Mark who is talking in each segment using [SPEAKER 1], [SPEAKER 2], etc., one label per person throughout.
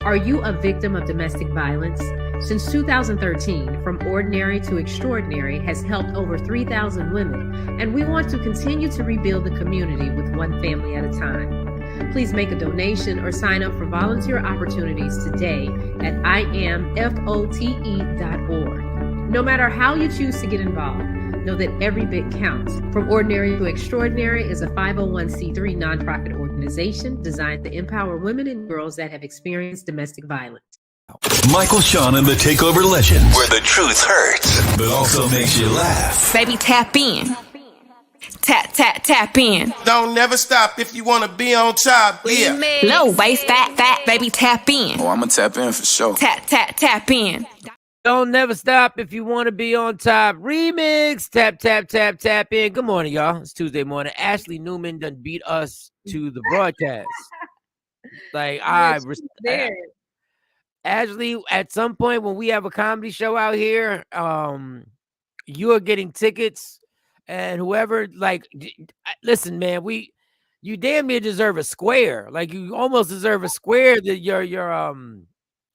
[SPEAKER 1] Are you a victim of domestic violence? Since 2013, From Ordinary to Extraordinary has helped over 3,000 women, and we want to continue to rebuild the community with one family at a time. Please make a donation or sign up for volunteer opportunities today at imfote.org. No matter how you choose to get involved, know that every bit counts. From Ordinary to Extraordinary is a 501c3 nonprofit organization designed to empower women and girls that have experienced domestic violence.
[SPEAKER 2] Michael, Shawn, and the Takeover Legends, where the truth hurts, but also makes you laugh.
[SPEAKER 3] Baby, tap in. Tap, tap, tap in.
[SPEAKER 4] Don't never stop if you want to be on top. Yeah.
[SPEAKER 3] Low waist, fat, baby, tap in.
[SPEAKER 5] Oh, I'm going to tap in for sure.
[SPEAKER 3] Tap, tap, tap in.
[SPEAKER 6] Don't never stop if you want to be on top. Remix. Tap, tap, tap, tap in. Good morning, y'all. It's Tuesday morning. Ashley Newman done beat us to the broadcast. Like, Ashley, at some point when we have a comedy show out here, you are getting tickets, and whoever, like, listen, man, you damn near deserve a square. Like, you almost deserve a square. That your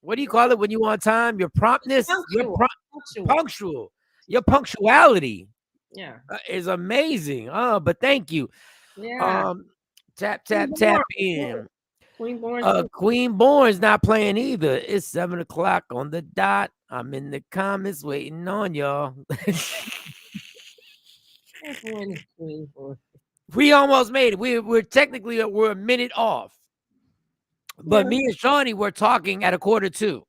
[SPEAKER 6] what do you call it when you on time? Your promptness, punctual. Your punctuality, is amazing. But thank you.
[SPEAKER 1] Yeah.
[SPEAKER 6] Tap in. Queen Born's not playing either. It's 7:00 on the dot. I'm in the comments waiting on y'all. We almost made it. We're technically a minute off. But me and Shawnee were talking at 1:45.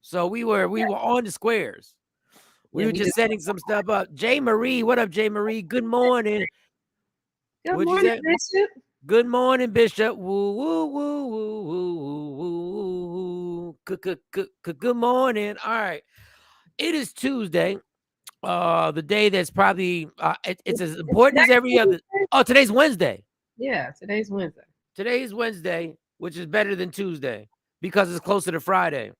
[SPEAKER 6] So we were on the squares. We were just setting some stuff up. J. Marie, what up, J. Marie? Good morning.
[SPEAKER 1] Good morning, Bishop.
[SPEAKER 6] Good morning, Bishop. Woo, woo, woo, woo, woo, woo, woo. Good morning. All right. It is Tuesday. The day that's probably it's as important as every other. Oh, today's Wednesday.
[SPEAKER 1] Yeah, today's Wednesday.
[SPEAKER 6] Today's Wednesday, which is better than Tuesday because it's closer to Friday.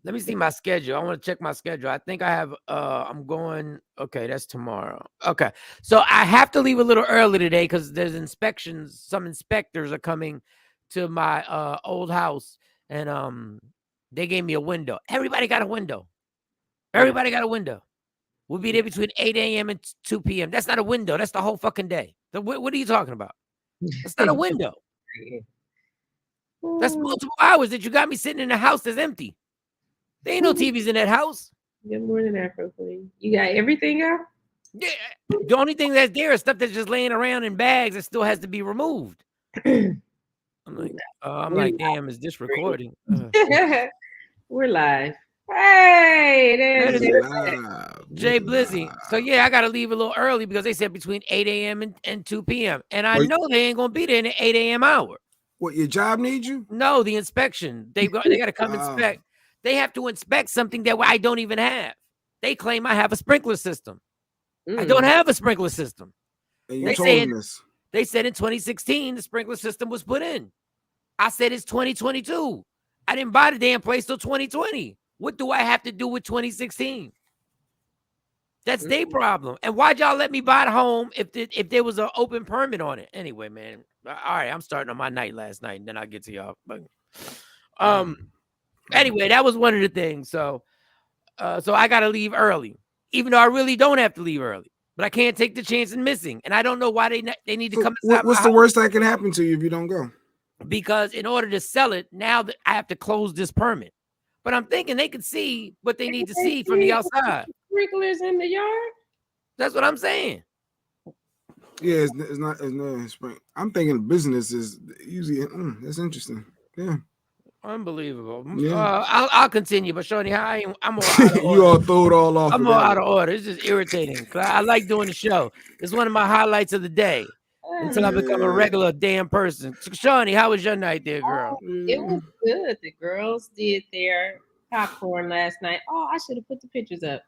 [SPEAKER 6] Let me see my schedule. I want to check my schedule. I think I have, I'm going, okay, that's tomorrow. Okay. So I have to leave a little early today because there's inspections. Some inspectors are coming to my old house, and they gave me a window. Everybody got a window. Everybody got a window. We'll be there between 8 a.m. and 2 p.m. That's not a window. That's the whole fucking day. What are you talking about? That's not a window. That's multiple hours that you got me sitting in a house that's empty. There ain't no TVs in that house.
[SPEAKER 1] Good morning, Afro Queen. You got everything out?
[SPEAKER 6] Yeah. The only thing that's there is stuff that's just laying around in bags that still has to be removed. I'm like, damn, is this recording?
[SPEAKER 1] We're live. Hey, there's
[SPEAKER 6] Jay Blizzy. So yeah, I gotta leave a little early because they said between 8 a.m. and 2 p.m. And I know they ain't gonna be there in the 8 a.m. hour.
[SPEAKER 7] What, your job needs you?
[SPEAKER 6] No, the inspection. They gotta come inspect. They have to inspect something that I don't even have. They claim I have a sprinkler system. I don't have a sprinkler system. They said in 2016 the sprinkler system was put in. I said it's 2022. I didn't buy the damn place till 2020. What do I have to do with 2016? That's their problem. And why'd y'all let me buy the home if there was an open permit on it? Anyway, man. All right, I'm starting on my night last night, and then I'll get to y'all. But, anyway, that was one of the things. So I got to leave early, even though I really don't have to leave early. But I can't take the chance of missing. And I don't know why they need to come.
[SPEAKER 7] What's the worst that can happen to you if you don't go?
[SPEAKER 6] Because in order to sell it, now that I have to close this permit. But I'm thinking they could see what they need to see from the outside.
[SPEAKER 1] Sprinklers in the yard?
[SPEAKER 6] That's what I'm saying.
[SPEAKER 7] Yeah, it's not spring. I'm thinking business is usually that's interesting. Yeah.
[SPEAKER 6] Unbelievable.
[SPEAKER 7] Yeah.
[SPEAKER 6] I'll continue, but Shawnee, I'm all out of order.
[SPEAKER 7] You all throw it all off.
[SPEAKER 6] I'm all out of order. It's just irritating. I like doing the show. It's one of my highlights of the day until I become a regular damn person. Shawnee, how was your night there, girl?
[SPEAKER 1] It was good. The girls did their popcorn last night. Oh, I should have put the pictures up.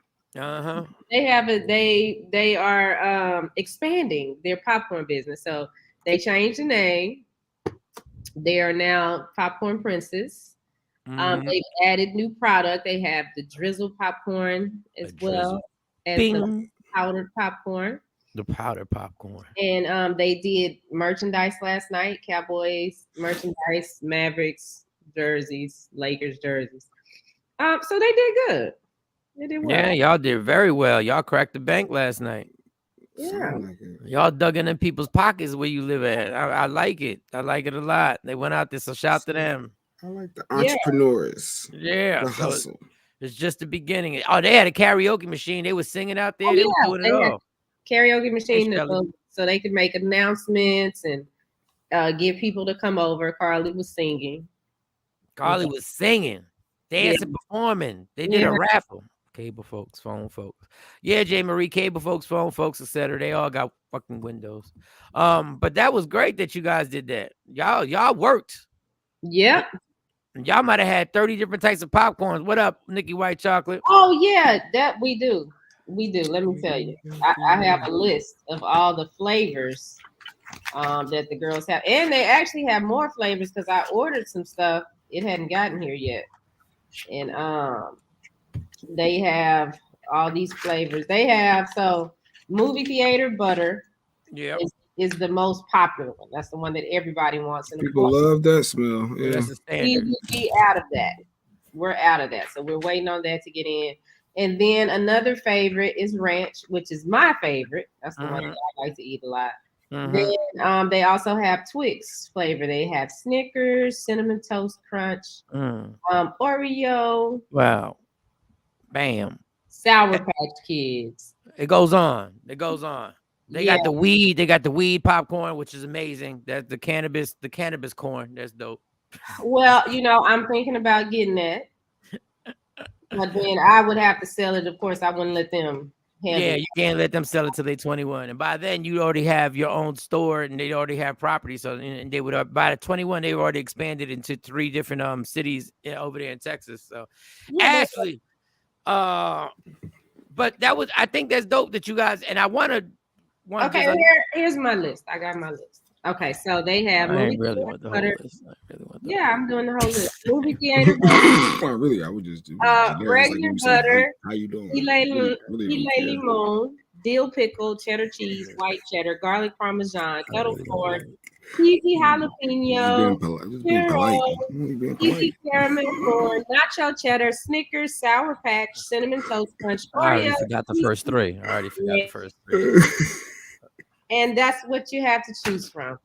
[SPEAKER 1] They have it. They are expanding their popcorn business, so they changed the name. They are now popcorn princes. They've added new product. They have the drizzle popcorn as well as the powdered popcorn.
[SPEAKER 6] The powdered popcorn.
[SPEAKER 1] And they did merchandise last night. Cowboys merchandise, Mavericks jerseys, Lakers jerseys. So they did good. They did well.
[SPEAKER 6] Yeah, y'all did very well. Y'all cracked the bank last night.
[SPEAKER 1] Yeah.
[SPEAKER 6] Y'all dug in people's pockets where you live at. I like it. I like it a lot. They went out there, so shout to them.
[SPEAKER 7] I like the entrepreneurs.
[SPEAKER 6] Yeah.
[SPEAKER 7] The hustle.
[SPEAKER 6] It's just the beginning. Oh, they had a karaoke machine. They were singing out there. They were doing it all.
[SPEAKER 1] Karaoke machine so they could make announcements and get people to come over. Carly was singing.
[SPEAKER 6] Dancing, performing. They did a raffle. Cable folks, phone folks. Yeah, J. Marie, cable folks, phone folks, etc. They all got fucking windows. But that was great that you guys did that. Y'all worked.
[SPEAKER 1] Yep.
[SPEAKER 6] Y'all might have had 30 different types of popcorns. What up, Nikki White Chocolate?
[SPEAKER 1] Oh, yeah, that we do. We do. Let me tell you. I have a list of all the flavors that the girls have. And they actually have more flavors because I ordered some stuff. It hadn't gotten here yet. And they have all these flavors. They have movie theater butter.
[SPEAKER 6] Yeah,
[SPEAKER 1] is the most popular one. That's the one that everybody wants. And
[SPEAKER 7] people love that smell. Yeah,
[SPEAKER 6] that's the standard.
[SPEAKER 1] We out of that. We're out of that, so we're waiting on that to get in. And then another favorite is ranch, which is my favorite. That's the one that I like to eat a lot. Then they also have Twix flavor. They have Snickers, Cinnamon Toast Crunch, Oreo.
[SPEAKER 6] Wow. Bam.
[SPEAKER 1] Sour Patch Kids.
[SPEAKER 6] It goes on. They got the weed. They got the weed popcorn, which is amazing. That's the cannabis corn. That's dope.
[SPEAKER 1] Well, I'm thinking about getting that. But then I would have to sell it. Of course, I wouldn't let them handle it.
[SPEAKER 6] You can't let them sell it till they're 21. And by then, you already have your own store and they already have property. So and they would by the 21, they were already expanded into 3 different cities over there in Texas. So actually, but I think that's dope that you guys, and I want to.
[SPEAKER 1] Okay, here's my list. I got my list. Okay, so they have movie theater butter. Yeah, I'm doing the whole list. Movie theater butter.
[SPEAKER 7] Really, I would just do
[SPEAKER 1] regular butter.
[SPEAKER 7] How you doing?
[SPEAKER 1] Filet limon, dill pickle, cheddar cheese, white cheddar, garlic parmesan, kettle corn, cheesy jalapeno, cheesy caramel corn, nacho cheddar, Snickers, Sour Patch, cinnamon toast crunch.
[SPEAKER 6] I already forgot the first 3.
[SPEAKER 1] And that's what you have to choose from.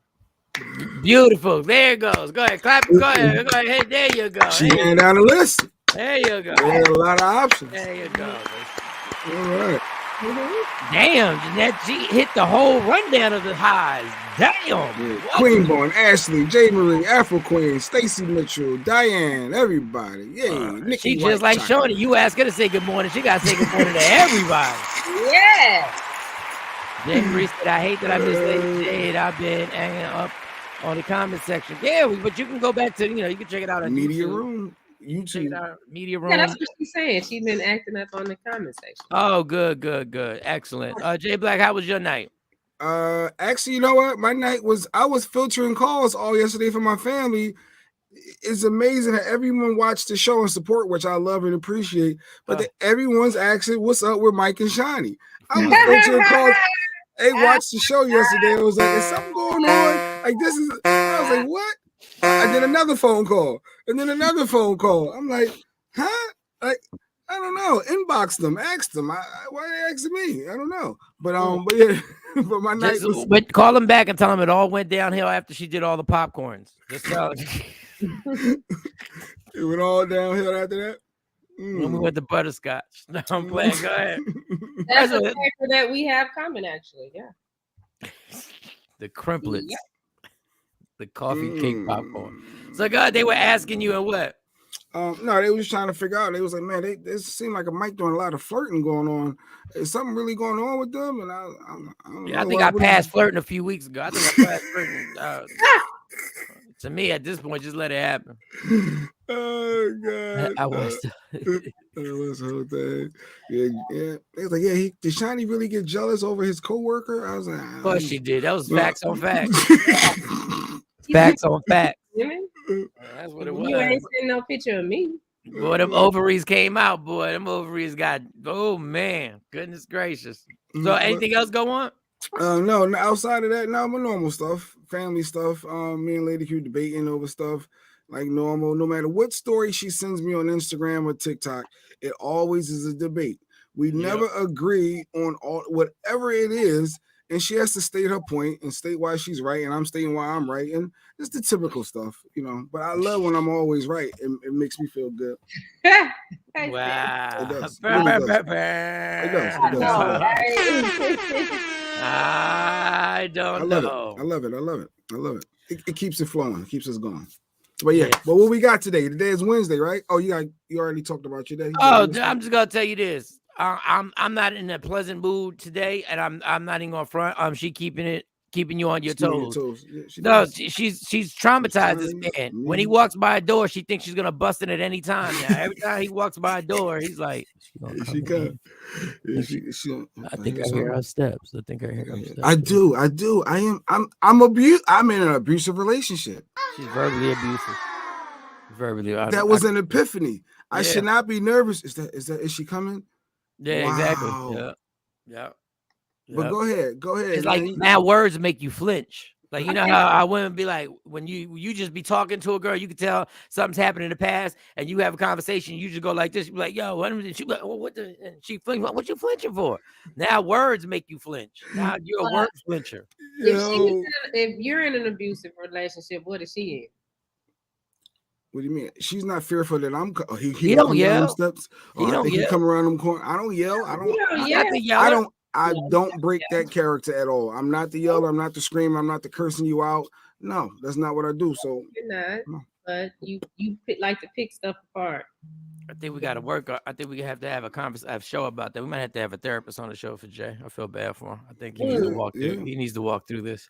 [SPEAKER 6] Beautiful. There it goes. Go ahead. Clap. Go ahead. Hey, there you go.
[SPEAKER 7] She ran down the list.
[SPEAKER 6] There you go.
[SPEAKER 7] They had a lot of options.
[SPEAKER 6] There you go.
[SPEAKER 7] All right.
[SPEAKER 6] Damn, Jeanette, she hit the whole rundown of the highs. Damn.
[SPEAKER 7] Yeah. Queenborn, Ashley, J. Marie, Afro Queen, Stacy Mitchell, Diane, everybody. Nikki
[SPEAKER 6] she just like Shawnee. You ask her to say good morning. She got to say good morning to everybody.
[SPEAKER 1] Yeah.
[SPEAKER 6] J. Marie said, I hate that I missed Lady Jade. I've been hanging up on the comment section. Yeah, but you can go back to, you can check it out on
[SPEAKER 7] Media
[SPEAKER 6] YouTube.
[SPEAKER 7] Room. YouTube.
[SPEAKER 6] Media Room.
[SPEAKER 1] Yeah, that's what she's saying. She's been acting up on the comment section.
[SPEAKER 6] Oh, good. Excellent. Jay Black, how was your night?
[SPEAKER 7] Actually, you know what? My night was, I was filtering calls all yesterday for my family. It's amazing that everyone watched the show and support, which I love and appreciate. But everyone's asking, what's up with Mike and Shawnee? I was filtering calls. They watched the show yesterday. I was like, is something going on? Like, this is, I was like, what? I did another phone call and then another phone call. I'm like, huh? Like, I don't know. Inbox them, ask them. Why are they asking me? I don't know. But yeah, but my night was.
[SPEAKER 6] But call them back and tell them it all went downhill after she did all the popcorns. Just tell
[SPEAKER 7] it went all downhill after that.
[SPEAKER 6] When we went to butterscotch. No, I'm playing. Go ahead.
[SPEAKER 1] That's a flavor that we have coming, actually. Yeah.
[SPEAKER 6] The crimplets. Yeah. The coffee cake popcorn. So, God, they were asking you and what?
[SPEAKER 7] No, they was just trying to figure out. They was like, man, they seemed like a Mike doing a lot of flirting going on. Is something really going on with them? And I don't know.
[SPEAKER 6] I think I passed flirting a few weeks ago. I think I passed flirting. To me, at this point, just let it happen.
[SPEAKER 7] Oh God!
[SPEAKER 6] I was.
[SPEAKER 7] That was the whole thing. Yeah. They was like, yeah. Did Shawnee really get jealous over his coworker? I was like,
[SPEAKER 6] of course she did. That was facts on facts. Facts on facts. That's what it was.
[SPEAKER 1] You ain't seen no picture of me.
[SPEAKER 6] Boy, them ovaries came out, boy. Them ovaries got, oh man, goodness gracious. So anything else go on?
[SPEAKER 7] No, outside of that, no, my normal stuff, family stuff. Me and Lady Q debating over stuff like normal. No matter what story she sends me on Instagram or TikTok, it always is a debate. We never agree on whatever it is, and she has to state her point and state why she's right, and I'm stating why I'm right, and it's the typical stuff, you know. But I love when I'm always right. It makes me feel good.
[SPEAKER 6] Wow.
[SPEAKER 7] It does. It really does. It does. It does.
[SPEAKER 6] I don't know.
[SPEAKER 7] I love it. It keeps it flowing. It keeps us going. But yeah, but what we got today? Today is Wednesday, right? Oh, you already talked about your day.
[SPEAKER 6] Oh, I'm just gonna tell you this. I'm not in a pleasant mood today, and I'm not even gonna front. She keeping you on your toes. Yeah, she's traumatized this man. When he walks by a door, she thinks she's gonna bust it at any time. Now, every time he walks by a door, he's like,
[SPEAKER 7] she can.
[SPEAKER 6] I think I hear her steps.
[SPEAKER 7] I do. I'm abused. I'm in an abusive relationship.
[SPEAKER 6] She's verbally abusive.
[SPEAKER 7] That was an epiphany. I should not be nervous. Is she coming?
[SPEAKER 6] Yeah, exactly. Yeah.
[SPEAKER 7] But go ahead.
[SPEAKER 6] It's like now words make you flinch. Like, you know how I wouldn't be like, when you just be talking to a girl, you can tell something's happened in the past, and you have a conversation, you just go like this, you be like, yo, what? She like, well, and she flinch, what you flinching for? Now words make you flinch. Now you're a word flincher.
[SPEAKER 1] If you're in an abusive relationship, what is she in?
[SPEAKER 7] What do you mean? She's not fearful that I'm.
[SPEAKER 6] He don't yell.
[SPEAKER 7] Steps. He come around them corners. I don't yell. I don't break that character at all. I'm not the yeller. I'm not the screamer. I'm not the cursing you out. No, that's not what I do. So
[SPEAKER 1] you're not. No. But you like to pick stuff apart.
[SPEAKER 6] I think we got to work. I think we have to have a show about that. We might have to have a therapist on the show for Jay. I feel bad for him. I think he needs to walk through. He needs to walk through this.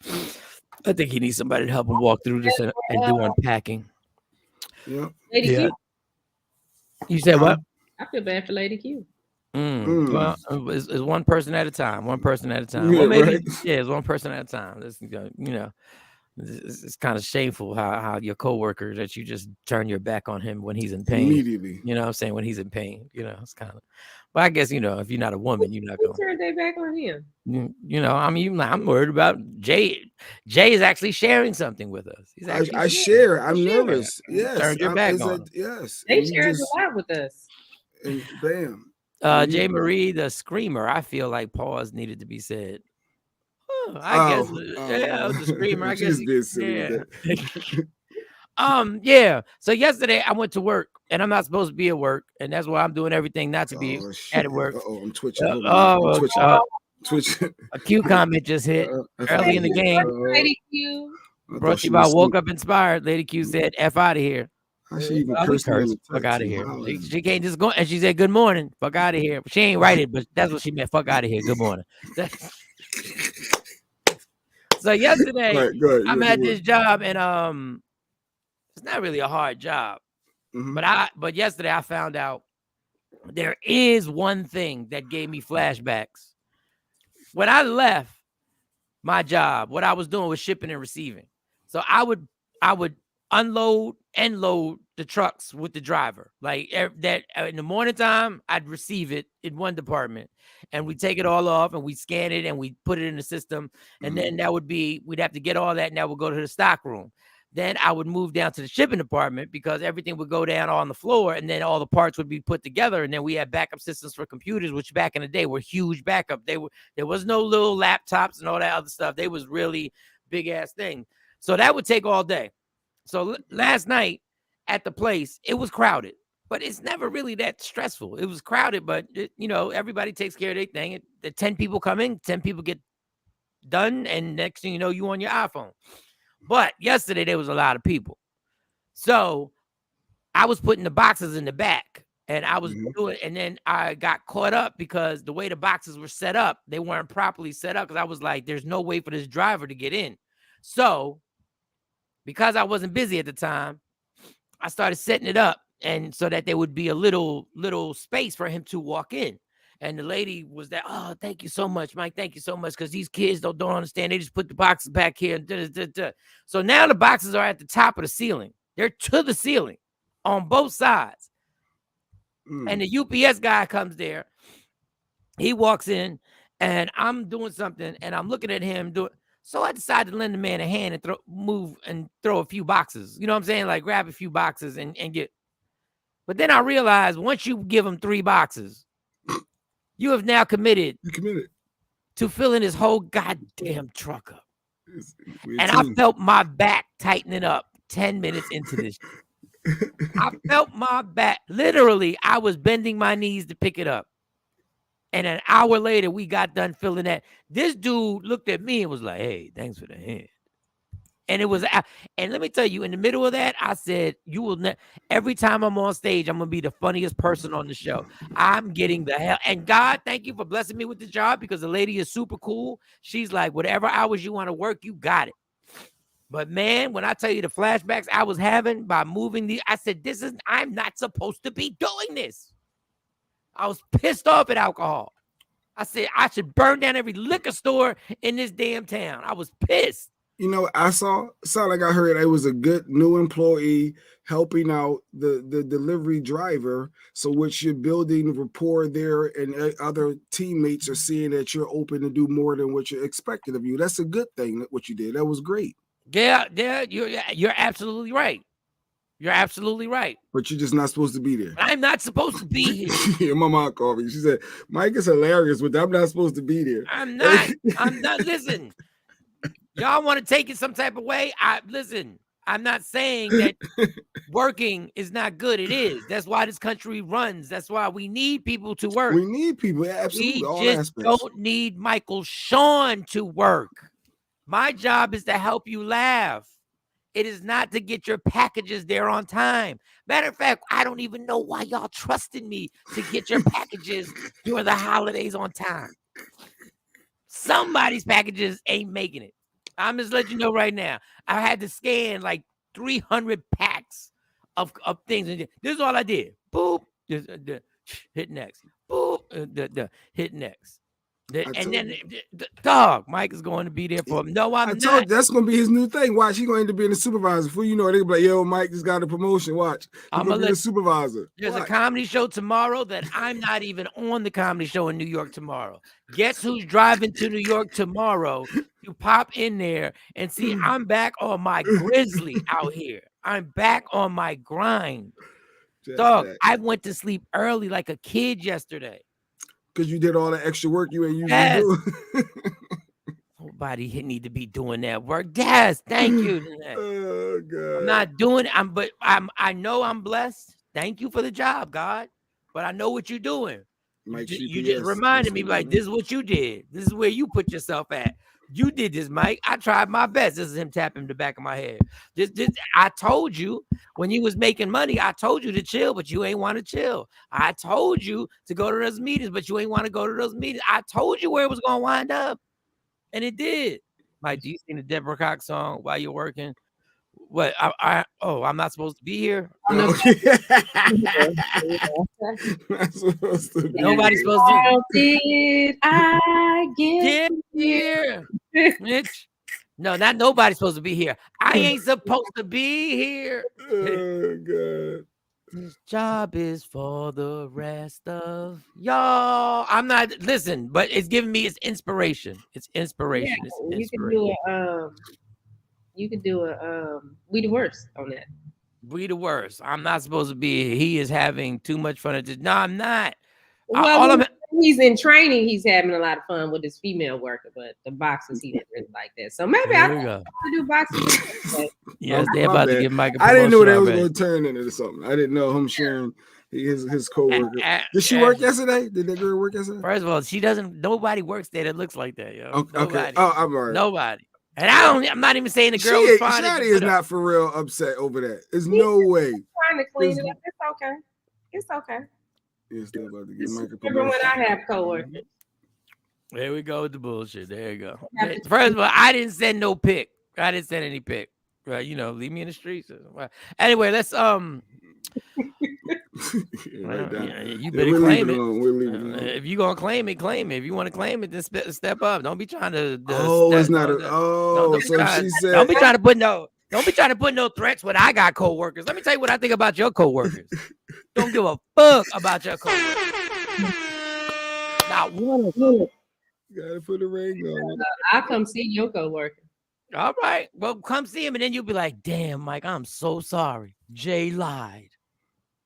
[SPEAKER 6] I think he needs somebody to help him walk through this and do unpacking.
[SPEAKER 7] Yeah.
[SPEAKER 1] Lady Q.
[SPEAKER 6] You said what?
[SPEAKER 1] I feel bad for Lady Q.
[SPEAKER 6] Well, it's one person at a time. One person at a time.
[SPEAKER 7] Yeah,
[SPEAKER 6] well, maybe
[SPEAKER 7] right?
[SPEAKER 6] It's one person at a time. It's kind of shameful how your coworker that you just turn your back on him when he's in pain.
[SPEAKER 7] Immediately.
[SPEAKER 6] You know what I'm saying? When he's in pain. It's kind of. But I guess if you're not a woman, you're not going
[SPEAKER 1] to turn their back on him.
[SPEAKER 6] I'm worried about Jay. Jay is actually sharing something with us. He's actually
[SPEAKER 7] I share. I'm nervous. Yes.
[SPEAKER 6] Turn your back on.
[SPEAKER 7] Yes.
[SPEAKER 1] They shared a lot with us.
[SPEAKER 7] And bam.
[SPEAKER 6] Jay Marie, the screamer. I feel like pause needed to be said. I guess the screamer. I guess yeah. So yesterday I went to work, and I'm not supposed to be at work, and that's why I'm doing everything not to be at work.
[SPEAKER 7] I'm twitching. Twitching.
[SPEAKER 6] A Q comment just hit early in the game.
[SPEAKER 1] Lady Q.
[SPEAKER 6] Brought to you by Woke Up Inspired. Lady Q said, "F out of here."
[SPEAKER 7] She even
[SPEAKER 6] fuck out of here. She can't just go, and she said, "Good morning." Fuck out of here. She ain't write it, but that's what she meant. Fuck out of here. Good morning. So yesterday, I'm at this job, and it's not really a hard job, but yesterday I found out there is one thing that gave me flashbacks. When I left my job, what I was doing was shipping and receiving. So I would unload and load the trucks with the driver. Like that in the morning time, I'd receive it in one department, and we take it all off and we scan it and we put it in the system. And then we'd have to get all that, and that would go to the stock room. Then I would move down to the shipping department because everything would go down on the floor, and then all the parts would be put together. And then we had backup systems for computers, which back in the day were huge backup. There was no little laptops and all that other stuff. They was really big ass thing. So that would take all day. So last night at the place, it was crowded, but it's never really that stressful. It was crowded, but everybody takes care of their thing. The 10 people come in, 10 people get done, and next thing you know, you on your iPhone. But yesterday there was a lot of people. So I was putting the boxes in the back, and I was doing, and then I got caught up because the way the boxes were set up, they weren't properly set up, because I was like, there's no way for this driver to get in. So because I wasn't busy at the time, I started setting it up, and so that there would be a little space for him to walk in. And the lady was there, "Oh, thank you so much, Mike. Thank you so much." Because these kids don't understand. They just put the boxes back here. So now the boxes are at the top of the ceiling. They're to the ceiling on both sides. And the UPS guy comes there. He walks in, and I'm doing something, and I'm looking at him do it. So I decided to lend the man a hand and throw a few boxes. You know what I'm saying? Like grab a few boxes and get. But then I realized once you give him 3 boxes, you have now committed.
[SPEAKER 7] You committed
[SPEAKER 6] to filling his whole goddamn truck up. And I felt my back tightening up 10 minutes into this. I felt my back. Literally, I was bending my knees to pick it up. And an hour later, we got done filling that. This dude looked at me and was like, hey, thanks for the hand. And it was, and let me tell you, in the middle of that, I said, you will every time I'm on stage, I'm going to be the funniest person on the show. I'm getting the hell. And God, thank you for blessing me with the job, because the lady is super cool. She's like, whatever hours you want to work, you got it. But man, when I tell you the flashbacks I was having by moving I said, I'm not supposed to be doing this. I was pissed off at alcohol. I said, I should burn down every liquor store in this damn town. I was pissed.
[SPEAKER 7] You know, I sound like I heard it was a good new employee helping out the delivery driver. So which you're building rapport there, and other teammates are seeing that you're open to do more than what you're expected of you. That's a good thing, what you did. That was great.
[SPEAKER 6] Yeah, you're absolutely right. You're absolutely right.
[SPEAKER 7] But you're just not supposed to be there.
[SPEAKER 6] I'm not supposed to be here.
[SPEAKER 7] Yeah, my mom called me. She said, Mike is hilarious, but I'm not supposed to be there.
[SPEAKER 6] I'm not. Listen. Y'all want to take it some type of way? Listen, I'm not saying that working is not good. It is. That's why this country runs. That's why we need people to work.
[SPEAKER 7] We need people, absolutely.
[SPEAKER 6] We just don't need Michael Shawn to work. My job is to help you laugh. It is not to get your packages there on time. Matter of fact, I don't even know why y'all trusted me to get your packages during the holidays on time. Somebody's packages ain't making it. I'm just letting you know right now. I had to scan like 300 packs of things. And this is all I did. Boop. Hit next. Boop. Hit next. And then dog, Mike is going to be there for him. No, I'm not.
[SPEAKER 7] Told you, that's going to be his new thing. Watch, he's going to be in the supervisor. Before you know it, they're going to be like, yo, Mike just got a promotion. Watch. I'm going to be the supervisor.
[SPEAKER 6] There's a comedy show tomorrow that I'm not even on the comedy show in New York tomorrow. Guess who's driving to New York tomorrow to pop in there and see I'm back on my grizzly out here. I'm back on my grind. Dog, I went to sleep early like a kid yesterday.
[SPEAKER 7] Because you did all the extra work you ain't usually do.
[SPEAKER 6] Nobody need to be doing that work. Yes, thank you.
[SPEAKER 7] Oh God.
[SPEAKER 6] I'm not doing it. I know I'm blessed. Thank you for the job, God. But I know what you're doing. You just reminded me, like, this is what you did. This is where you put yourself at. You did this, Mike. I tried my best. This is him tapping the back of my head. I told you when you was making money, I told you to chill, but you ain't want to chill. I told you to go to those meetings, but you ain't want to go to those meetings. I told you where it was going to wind up, and it did. Mike, do you sing the Deborah Cox song while you're working? What? I'm not supposed to be here.
[SPEAKER 7] Nobody's supposed to be.
[SPEAKER 6] Nobody's supposed to.
[SPEAKER 1] How did I get
[SPEAKER 6] here, Mitch? No, not nobody's supposed to be here. I ain't supposed to be here.
[SPEAKER 7] Oh God.
[SPEAKER 6] This job is for the rest of y'all. I'm not listen, but it's giving me inspiration. It's inspiration.
[SPEAKER 1] Yeah,
[SPEAKER 6] it's inspiration.
[SPEAKER 1] You could do We the Worst on that.
[SPEAKER 6] We the Worst. I'm not supposed to be here. He is having too much fun at this. No, I'm not.
[SPEAKER 1] Well, he's in training. He's having a lot of fun with his female worker, but the boxes he didn't really like that. So maybe I can do boxes.
[SPEAKER 6] Yes, they're about to give Mike a
[SPEAKER 7] I didn't know that was going to turn into something. I didn't know him sharing his co-worker. Did she work yesterday? Did that girl work yesterday?
[SPEAKER 6] First of all, she doesn't. Nobody works there that looks like that, yo.
[SPEAKER 7] Okay. Oh, I'm all right.
[SPEAKER 6] Nobody. And I'm not even saying the girl is fine.
[SPEAKER 7] Shadi is not for real upset over that. There's no way.
[SPEAKER 1] Trying to clean it up. It's okay. It's okay.
[SPEAKER 7] Yes, they're about to get Mike a
[SPEAKER 1] promotion. Remember when I have coworkers.
[SPEAKER 6] There we go with the bullshit. There you go. First of all, I didn't send no pic. I didn't send any pic. Right? You know, leave me in the streets. Anyway, let's
[SPEAKER 7] right
[SPEAKER 6] you better claim it. If you're gonna claim it, claim it. If you want to claim it, then step up. Don't be trying to.
[SPEAKER 7] It's not. So she said.
[SPEAKER 6] Don't be trying to put no. Don't be trying to put no threats when I got co-workers. Let me tell you what I think about your co-workers. Don't give a fuck about your co-workers. Not one of them.
[SPEAKER 7] Gotta put a ring on.
[SPEAKER 1] I'll come see your co-worker.
[SPEAKER 6] All right. Well, come see him, and then you'll be like, damn, Mike, I'm so sorry. Jay lied.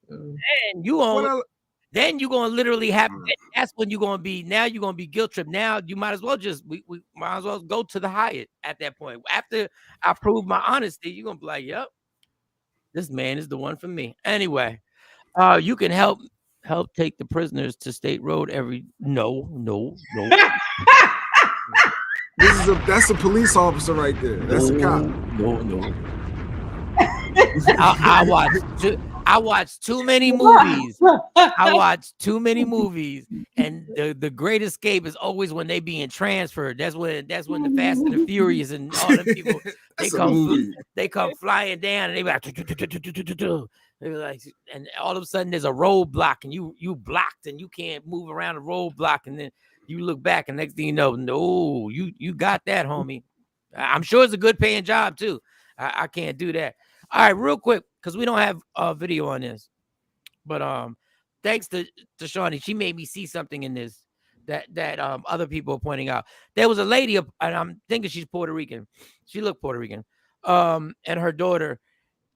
[SPEAKER 6] And you gonna literally have, that's when you're gonna be, now you're gonna be guilt tripped. Now you might as well we might as well go to the Hyatt at that point. After I prove my honesty, you're gonna be like, yep, this man is the one for me. Anyway, you can help take the prisoners to State Road no.
[SPEAKER 7] That's a police officer right there. That's a cop.
[SPEAKER 6] No. I watched too many movies. And the Great Escape is always when they being transferred. That's when the Fast and the Furious and all the people they come flying down and they be like, and all of a sudden there's a roadblock and you blocked and you can't move around the roadblock, and then you look back and next thing you know, no, you got that, homie. I'm sure it's a good paying job too. I can't do that. All right, real quick, because we don't have a video on this, but thanks to Shawnee, she made me see something in this that other people are pointing out. There was a lady, and I'm thinking she's Puerto Rican. She looked Puerto Rican, and her daughter,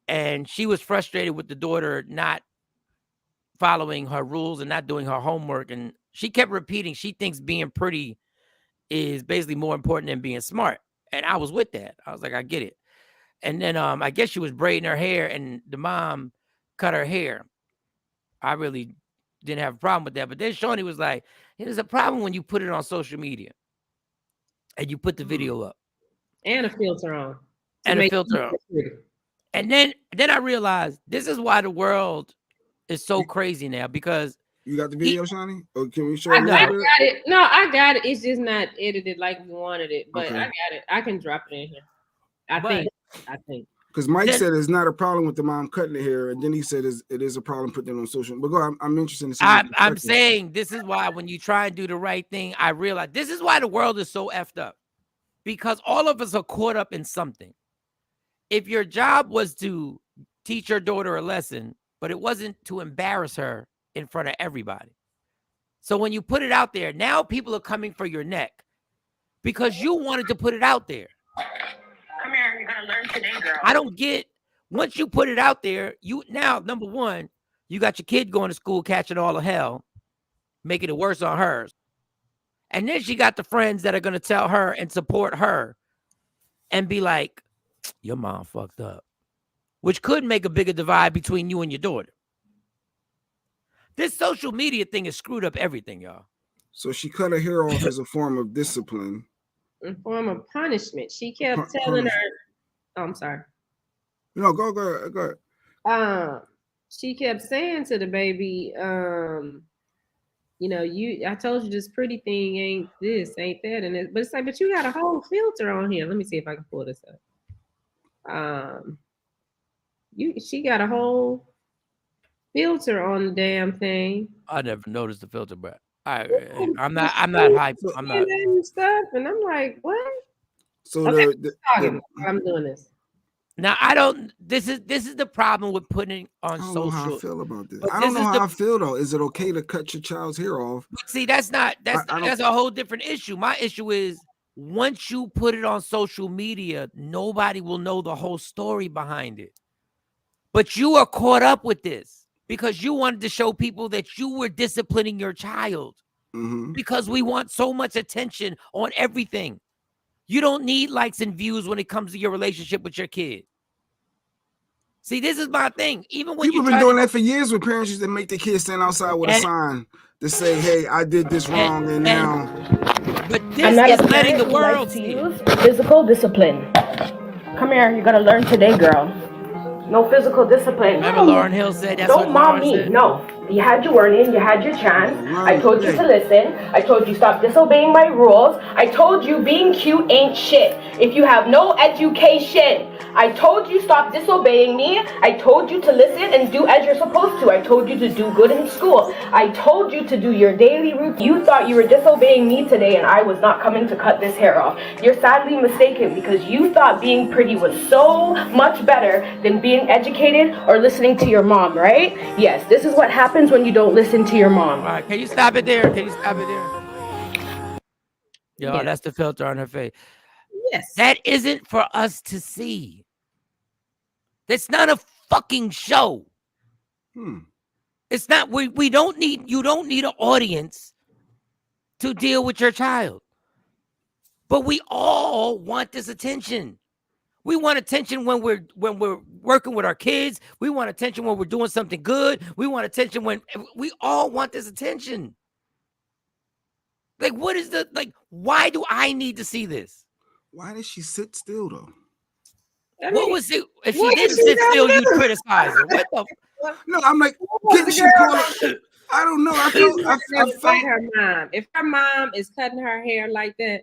[SPEAKER 6] and she was frustrated with the daughter not following her rules and not doing her homework, and she kept repeating she thinks being pretty is basically more important than being smart. And I was with that. I was like, I get it. And then I guess she was braiding her hair and the mom cut her hair. I really didn't have a problem with that. But then Shawnee was like, there's a problem when you put it on social media and you put the video up.
[SPEAKER 1] And a filter on.
[SPEAKER 6] And a filter on. And then I realized this is why the world is so crazy now, because
[SPEAKER 7] you got the video, Shawnee? Or can we show
[SPEAKER 1] I got it. No, I got it. It's just not edited like we wanted it, but okay. I got it. I can drop it in here. I think.
[SPEAKER 7] Because Mike said it's not a problem with the mom cutting the hair, and then he said it is a problem putting it on social. But go, I'm interested in.
[SPEAKER 6] I'm saying this is why when you try and do the right thing, I realize this is why the world is so effed up, because all of us are caught up in something. If your job was to teach your daughter a lesson, but it wasn't to embarrass her in front of everybody. So when you put it out there, now people are coming for your neck because you wanted to put it out there.
[SPEAKER 5] Come here, you're gonna learn today, girl.
[SPEAKER 6] I don't get, once you put it out there, you now, number one, you got your kid going to school catching all the hell, making it worse on hers. And then she got the friends that are gonna tell her and support her and be like, your mom fucked up, which could make a bigger divide between you and your daughter. This social media thing has screwed up everything, y'all.
[SPEAKER 7] So she cut her hair off as a form of discipline.
[SPEAKER 1] In form of punishment. She kept telling her, oh, I'm sorry.
[SPEAKER 7] No, go ahead.
[SPEAKER 1] She kept saying to the baby, I told you this pretty thing ain't this, ain't that, and it, but it's like, but you got a whole filter on here. Let me see if I can pull this up. She got a whole filter on the damn thing.
[SPEAKER 6] I never noticed the filter, but I'm not hyped. I'm not
[SPEAKER 1] stuff, and I'm like, what?
[SPEAKER 7] So
[SPEAKER 1] okay, I'm doing this.
[SPEAKER 6] Now I don't. This is the problem with putting on social.
[SPEAKER 7] I don't know how I feel about this. I don't know how I feel though. Is it okay to cut your child's hair off?
[SPEAKER 6] See, that's a whole different issue. My issue is once you put it on social media, nobody will know the whole story behind it. But you are caught up with this because you wanted to show people that you were disciplining your child.
[SPEAKER 7] Mm-hmm.
[SPEAKER 6] Because we want so much attention on everything. You don't need likes and views when it comes to your relationship with your kid. See, this is my thing. Even when
[SPEAKER 7] people have been doing that for years with parents used to make their kids stand outside with a sign to say, "Hey, I did this wrong," and now.
[SPEAKER 6] But this is letting the world see
[SPEAKER 5] physical discipline. Come here, you're gonna learn today, girl. No physical discipline.
[SPEAKER 6] Remember Lauryn Hill said that's
[SPEAKER 5] don't
[SPEAKER 6] what Lauren
[SPEAKER 5] me.
[SPEAKER 6] said?
[SPEAKER 5] No. You had your warning, you had your chance. I told you to listen. I told you stop disobeying my rules. I told you being cute ain't shit if you have no education. I told you stop disobeying me. I told you to listen and do as you're supposed to. I told you to do good in school. I told you to do your daily routine. You thought you were disobeying me today and I was not coming to cut this hair off. You're sadly mistaken because you thought being pretty was so much better than being educated or listening to your mom, right? Yes, this is what happens when you don't listen to your mom.
[SPEAKER 6] All right, can you stop it there? Can you stop it there? Yo,
[SPEAKER 1] Yes.
[SPEAKER 6] that's the filter on her face.
[SPEAKER 1] Yes.
[SPEAKER 6] That isn't for us to see. That's not a fucking show. It's not. We don't need. You don't need an audience to deal with your child. But we all want this attention. We want attention when we're working with our kids. We want attention when we're doing something good. We want attention when we all want this attention. Like, what is the like? Why do I need to see this?
[SPEAKER 7] Why did she sit still though?
[SPEAKER 6] What was it? If she didn't sit still, you'd criticize her. What the?
[SPEAKER 7] No, I'm like, didn't she call her? I don't know. I felt
[SPEAKER 8] her mom. If her mom is cutting her hair like that,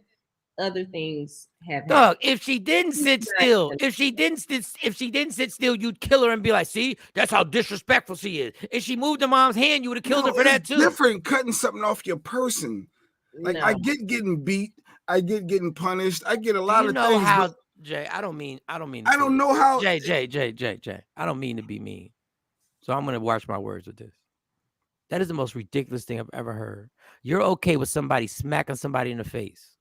[SPEAKER 8] other things happen.
[SPEAKER 6] Dog, if she didn't sit still, if she didn't sit still, you'd kill her and be like, see, that's how disrespectful she is. If she moved her mom's hand, you would have killed her for that too.
[SPEAKER 7] Different cutting something off your person. Like I get getting beat, I get getting punished, I get a lot of things.
[SPEAKER 6] How, Jay, I don't mean.
[SPEAKER 7] I don't know how.
[SPEAKER 6] Jay. I don't mean to be mean, so I'm gonna watch my words with this. That is the most ridiculous thing I've ever heard. You're okay with somebody smacking somebody in the face,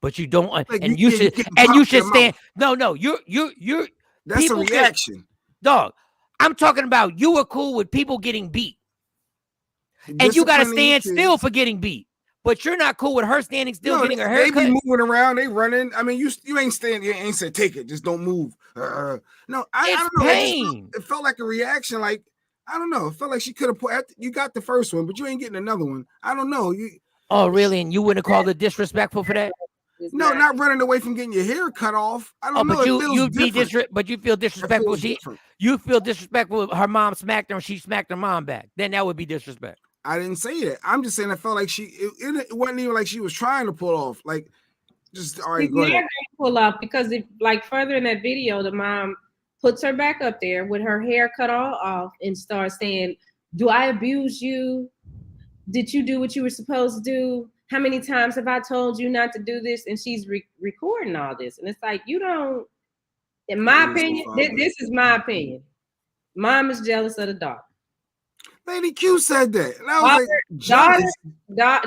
[SPEAKER 6] but you don't.
[SPEAKER 7] Like
[SPEAKER 6] you should stand. No. You're.
[SPEAKER 7] That's a reaction,
[SPEAKER 6] dog. I'm talking about you were cool with people getting beat, and you got to stand still for getting beat. But you're not cool with her standing still, getting her hair cut.
[SPEAKER 7] They be moving around, they running. I mean, you ain't standing. You ain't said take it, just don't move. No, I don't know.
[SPEAKER 6] Pain.
[SPEAKER 7] It felt like a reaction. Like I don't know. It felt like she could have put. You got the first one, but you ain't getting another one. I don't know.
[SPEAKER 6] Oh, really? And you wouldn't have called it disrespectful for that?
[SPEAKER 7] No, not running away from getting your hair cut off. I don't know.
[SPEAKER 6] But you feel disrespectful. You feel disrespectful if her mom smacked her and she smacked her mom back. Then that would be disrespect.
[SPEAKER 7] I didn't say that. I'm just saying I felt like it wasn't even like she was trying to pull off. Like, just all right, go ahead.
[SPEAKER 8] Pull off because further in that video, the mom puts her back up there with her hair cut all off and starts saying, "Do I abuse you? Did you do what you were supposed to do? How many times have I told you not to do this?" And she's recording all this, and it's like you don't. In my opinion, this is my opinion. Mom is jealous of the daughter.
[SPEAKER 7] Lady Q said that. And I was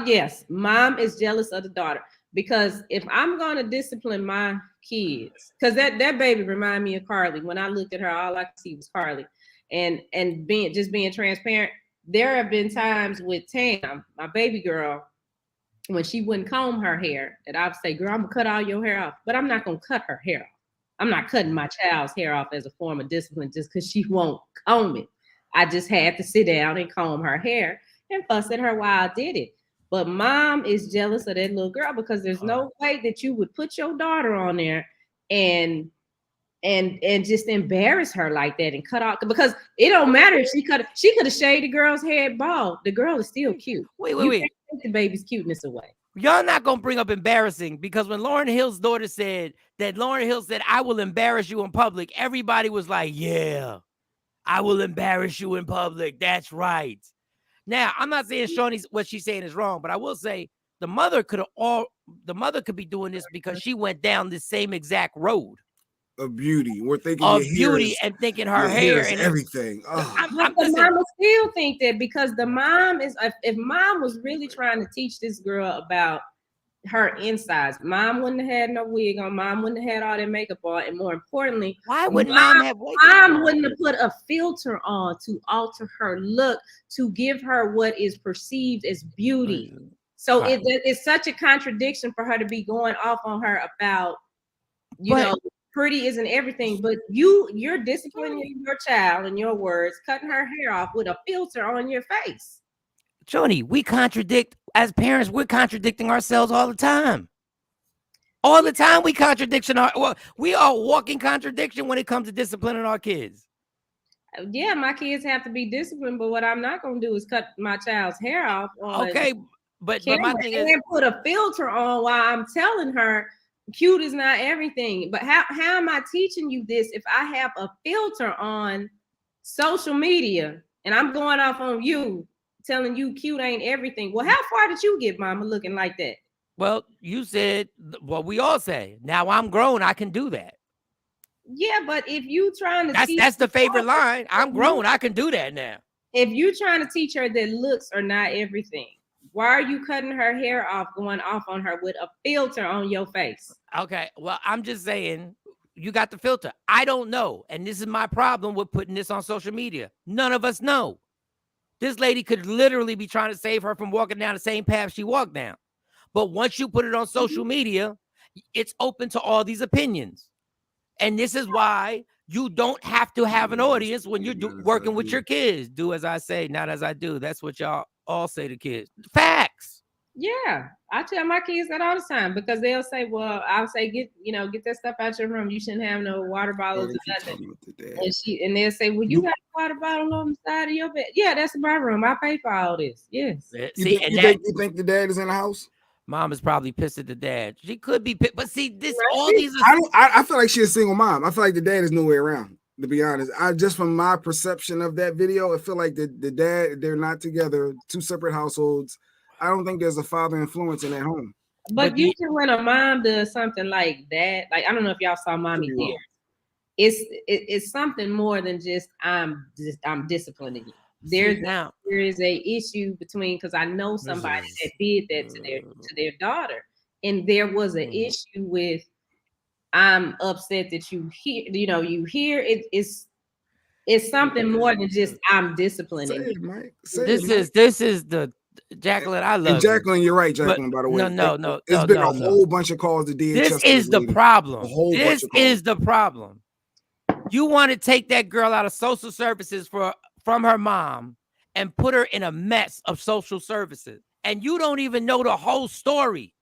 [SPEAKER 8] yes, mom is jealous of the daughter because if I'm going to discipline my kids, because that baby remind me of Carly. When I looked at her, all I could see was Carly, and being transparent. There have been times with Tam, my baby girl, when she wouldn't comb her hair, that I would say, "Girl, I'm gonna cut all your hair off," but I'm not gonna cut her hair off. I'm not cutting my child's hair off as a form of discipline just because she won't comb it. I just had to sit down and comb her hair and fuss at her while I did it. But mom is jealous of that little girl because there's no way that you would put your daughter on there and just embarrass her like that and cut off, because it don't matter if she could have shaved the girl's head bald. The girl is still cute.
[SPEAKER 6] Wait.
[SPEAKER 8] Can't take the baby's cuteness away.
[SPEAKER 6] Y'all not gonna bring up embarrassing, because when Lauryn Hill's daughter said that, Lauryn Hill said, "I will embarrass you in public," everybody was like, "Yeah, I will embarrass you in public." That's right. Now, I'm not saying Shawnee's what she's saying is wrong, but I will say the mother could be doing this because she went down the same exact road
[SPEAKER 7] of beauty. We're thinking
[SPEAKER 6] of beauty and thinking her hair and
[SPEAKER 7] everything.
[SPEAKER 8] The mama still think that because the mom is, if mom was really trying to teach this girl about her insides, mom wouldn't have had no wig on, mom wouldn't have had all that makeup on, and more importantly,
[SPEAKER 6] why would mom have wig
[SPEAKER 8] on?
[SPEAKER 6] Mom
[SPEAKER 8] wouldn't have put a filter on to alter her look, to give her what is perceived as beauty. So it's such a contradiction for her to be going off on her about, you know, pretty isn't everything, but you're disciplining your child, in your words, cutting her hair off with a filter on your face.
[SPEAKER 6] Shawnee, we contradict as parents. We're contradicting ourselves all the time. All the time, we are walking contradiction when it comes to disciplining our kids.
[SPEAKER 8] Yeah, my kids have to be disciplined, but what I'm not going to do is cut my child's hair off.
[SPEAKER 6] Okay, but my thing is,
[SPEAKER 8] and put a filter on while I'm telling her cute is not everything. But how am I teaching you this if I have a filter on social media and I'm going off on you, telling you cute ain't everything? Well, how far did you get, mama, looking like that?
[SPEAKER 6] Well, you said what we all say. Now I'm grown, I can do that.
[SPEAKER 8] Yeah, but if you trying to
[SPEAKER 6] that's the favorite line. I'm grown, I can do that now.
[SPEAKER 8] If you're trying to teach her that looks are not everything, why are you cutting her hair off, going off on her with a filter on your face?
[SPEAKER 6] Okay, well, I'm just saying you got the filter. I don't know. And this is my problem with putting this on social media. None of us know. This lady could literally be trying to save her from walking down the same path she walked down. But once you put it on social media, it's open to all these opinions. And this is why you don't have to have an audience when you're working with your kids. Do as I say, not as I do. That's what y'all all say to kids. Facts.
[SPEAKER 8] Yeah, I tell my kids that all the time because they'll say, "Well, I'll say get that stuff out your room. You shouldn't have no water bottles or nothing." And they'll say, "Well, you got a water bottle on the side of your bed." Yeah, that's my room. I pay for all this. Yes.
[SPEAKER 7] You think the dad is in the house?
[SPEAKER 6] Mom is probably pissed at the dad. She could be pissed, but see, this all these.
[SPEAKER 7] I feel like she's a single mom. I feel like the dad is nowhere around. To be honest, I just from my perception of that video, I feel like the dad, they're not together, two separate households. I don't think there's a father influence in that home.
[SPEAKER 8] But usually when a mom does something like that, like I don't know if y'all saw Mommy Dear, it's something more than just I'm disciplining you. There is a issue between, because I know somebody that did that to their daughter, and there was an issue with I'm upset that you hear it's something more than just I'm disciplining.
[SPEAKER 6] This is the Jacqueline. I love
[SPEAKER 7] and Jacqueline. You're right, Jacqueline. By the way,
[SPEAKER 6] no.
[SPEAKER 7] It's been a whole bunch of calls to DHS.
[SPEAKER 6] This is the problem. This is the problem. You want to take that girl out of social services from her mom and put her in a mess of social services, and you don't even know the whole story.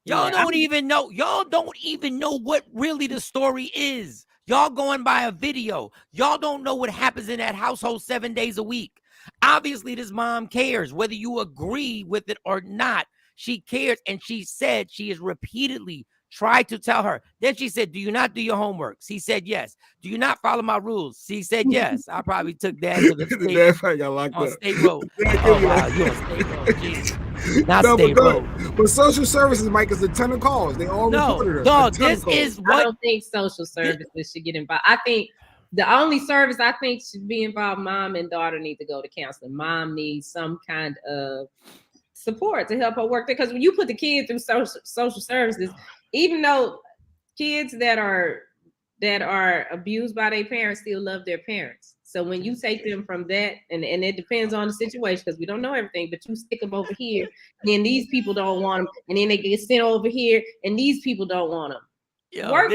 [SPEAKER 6] Y'all don't even know what really the story is. Y'all going by a video. Y'all don't know what happens in that household 7 days a week. Obviously, this mom cares, whether you agree with it or not. She cares, and she said she has repeatedly tried to tell her. Then she said, "Do you not do your homework?" He said, "Yes." "Do you not follow my rules?" He said, "Yes." I probably took Dad to the state,
[SPEAKER 7] got locked
[SPEAKER 6] on
[SPEAKER 7] up.
[SPEAKER 6] State Road. Oh, wow, you on State Road. Jesus. Not State Road.
[SPEAKER 7] But social services, Mike, is a ton of calls. They all reported her.
[SPEAKER 6] No, this is what
[SPEAKER 8] I don't think social services should get involved. I think the only service I think should be involved, mom and daughter need to go to counseling. Mom needs some kind of support to help her work there. Because when you put the kid through social services, even though kids that are abused by their parents still love their parents. So when you take them from that, and it depends on the situation because we don't know everything, but you stick them over here, and then these people don't want them, and then they get sent over here, and these people don't want them.
[SPEAKER 6] Yo,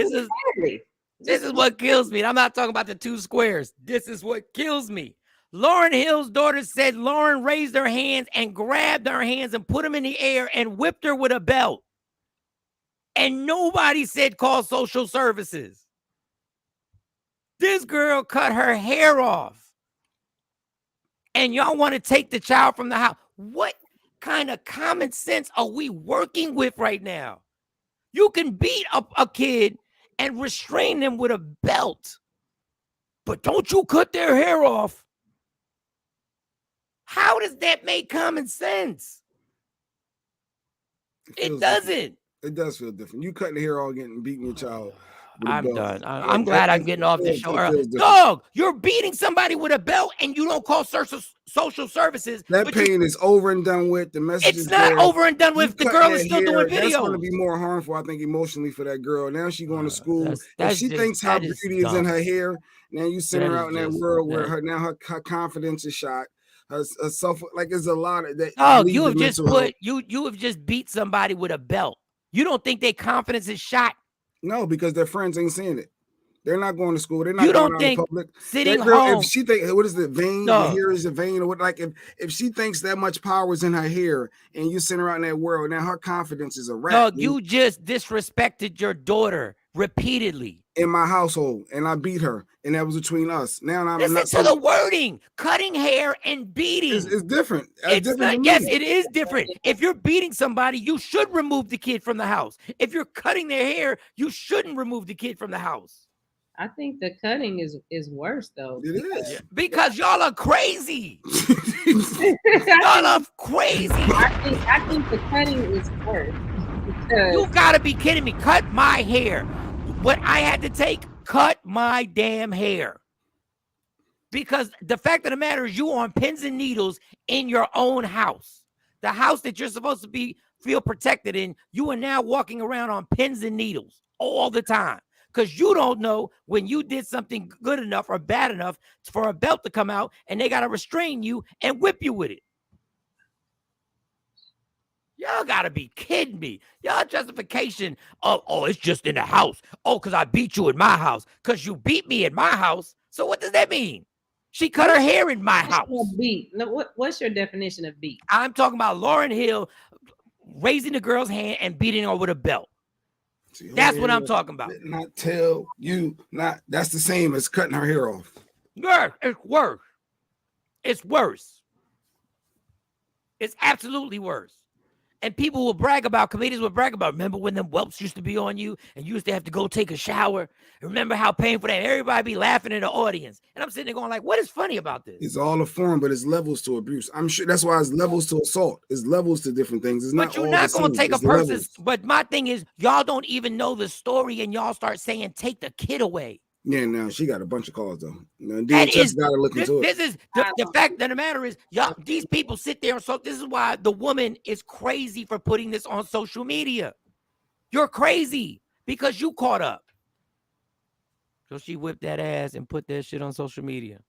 [SPEAKER 6] this is what kills me. And I'm not talking about the two squares. This is what kills me. Lauryn Hill's daughter said Lauren raised her hands and grabbed her hands and put them in the air and whipped her with a belt. And nobody said call social services. This girl cut her hair off. And y'all want to take the child from the house. What kind of common sense are we working with right now? You can beat up a kid and restrain them with a belt. But don't you cut their hair off. How does that make common sense? It doesn't.
[SPEAKER 7] It does feel different. You cutting the hair off, getting beating your child.
[SPEAKER 6] I'm done. I'm glad I'm getting off this show early. Dog, you're beating somebody with a belt and you don't call social services.
[SPEAKER 7] That pain is over and done with. The message
[SPEAKER 6] is not over and done with. The girl is still doing videos.
[SPEAKER 7] That's going to be more harmful, I think, emotionally for that girl. Now she's going to school. If she thinks how beauty is in her hair, now you send her out in that world where her confidence is shot. Her self, like there's a lot of that.
[SPEAKER 6] Oh, you have just you have just beat somebody with a belt. You don't think their confidence is shot?
[SPEAKER 7] No, because their friends ain't seeing it. They're not going to school. They're not
[SPEAKER 6] you
[SPEAKER 7] going
[SPEAKER 6] don't
[SPEAKER 7] out
[SPEAKER 6] think
[SPEAKER 7] in public.
[SPEAKER 6] Sitting
[SPEAKER 7] girl,
[SPEAKER 6] home.
[SPEAKER 7] If she think what is the vein?
[SPEAKER 6] No.
[SPEAKER 7] The hair is a vein, or what? Like if she thinks that much power is in her hair, and you send her out in that world, now her confidence is a wrap.
[SPEAKER 6] No, you just disrespected your daughter. repeatedly
[SPEAKER 7] in my household, and I beat her, and that was between us. Now I'm
[SPEAKER 6] listen
[SPEAKER 7] not
[SPEAKER 6] to the wording. Cutting hair and beating.
[SPEAKER 7] It's different.
[SPEAKER 6] It's not, yes, it is different. If you're beating somebody, you should remove the kid from the house. If you're cutting their hair, you shouldn't remove the kid from the house.
[SPEAKER 8] I think the cutting is worse though.
[SPEAKER 7] It is.
[SPEAKER 6] Because y'all are crazy. Y'all are crazy.
[SPEAKER 8] I think the cutting is worse.
[SPEAKER 6] You gotta be kidding me. Cut my hair. What I had to take, cut my damn hair. Because the fact of the matter is you on pins and needles in your own house. The house that you're supposed to feel protected in, you are now walking around on pins and needles all the time. Because you don't know when you did something good enough or bad enough for a belt to come out and they got to restrain you and whip you with it. Y'all got to be kidding me. Y'all justification of, oh, it's just in the house. Oh, because I beat you in my house. Because you beat me in my house. So what does that mean? She cut her hair in my house.
[SPEAKER 8] Beat. No, what's your definition of beat?
[SPEAKER 6] I'm talking about Lauryn Hill raising the girl's hand and beating her with a belt. That's what I'm talking about.
[SPEAKER 7] Not tell you not. That's the same as cutting her hair off.
[SPEAKER 6] Yeah, it's worse. It's worse. It's absolutely worse. And people will brag about, comedians will brag about, remember when them whelps used to be on you and you used to have to go take a shower? Remember how painful that? Everybody be laughing in the audience. And I'm sitting there going like, what is funny about this?
[SPEAKER 7] It's all a form, but it's levels to abuse. I'm sure that's why it's levels to assault. It's levels to different things. It's
[SPEAKER 6] but you're not going to take a person's, but my thing is, y'all don't even know the story and y'all start saying, take the kid away.
[SPEAKER 7] Yeah, no, she got a bunch of calls though.
[SPEAKER 6] That is,
[SPEAKER 7] got to look into it.
[SPEAKER 6] This is the fact of the matter is, y'all, these people sit there. So this is why the woman is crazy for putting this on social media. You're crazy because you caught up. So she whipped that ass and put that shit on social media.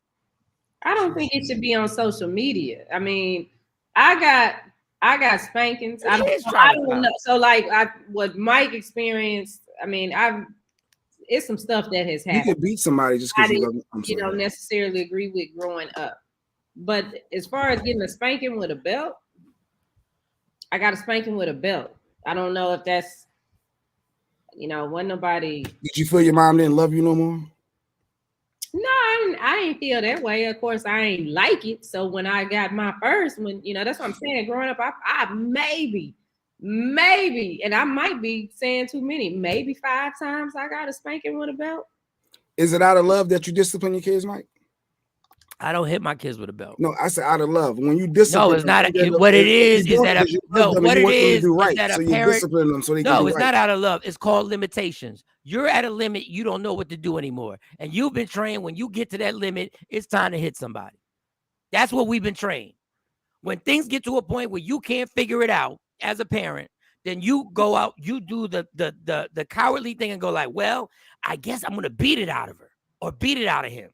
[SPEAKER 8] I don't think it should be on social media. I mean, I got spankings. I don't know. So like what Mike experienced, I mean, it's some stuff that has happened.
[SPEAKER 7] You could beat somebody just because
[SPEAKER 8] you don't necessarily agree with growing up. But as far as getting a spanking with a belt, I got a spanking with a belt. I don't know if that's, wasn't nobody.
[SPEAKER 7] Did you feel your mom didn't love you no more?
[SPEAKER 8] No, I didn't feel that way. Of course, I ain't like it. So when I got my first, that's what I'm saying. Growing up, I maybe, and I might be saying too many, maybe 5 times I got a spanking with a belt.
[SPEAKER 7] Is it out of love that you discipline your kids, Mike?
[SPEAKER 6] I don't hit my kids with a belt.
[SPEAKER 7] No, I said out of love. When you discipline,
[SPEAKER 6] no, it's not. What it is that a parent.
[SPEAKER 7] Discipline them so they
[SPEAKER 6] no, it's not out of love. It's called limitations. You're at a limit. You don't know what to do anymore, and you've been trained. When you get to that limit, it's time to hit somebody. That's what we've been trained. When things get to a point where you can't figure it out as a parent, then you go out. You do the cowardly thing and go like, well, I guess I'm gonna beat it out of her or beat it out of him.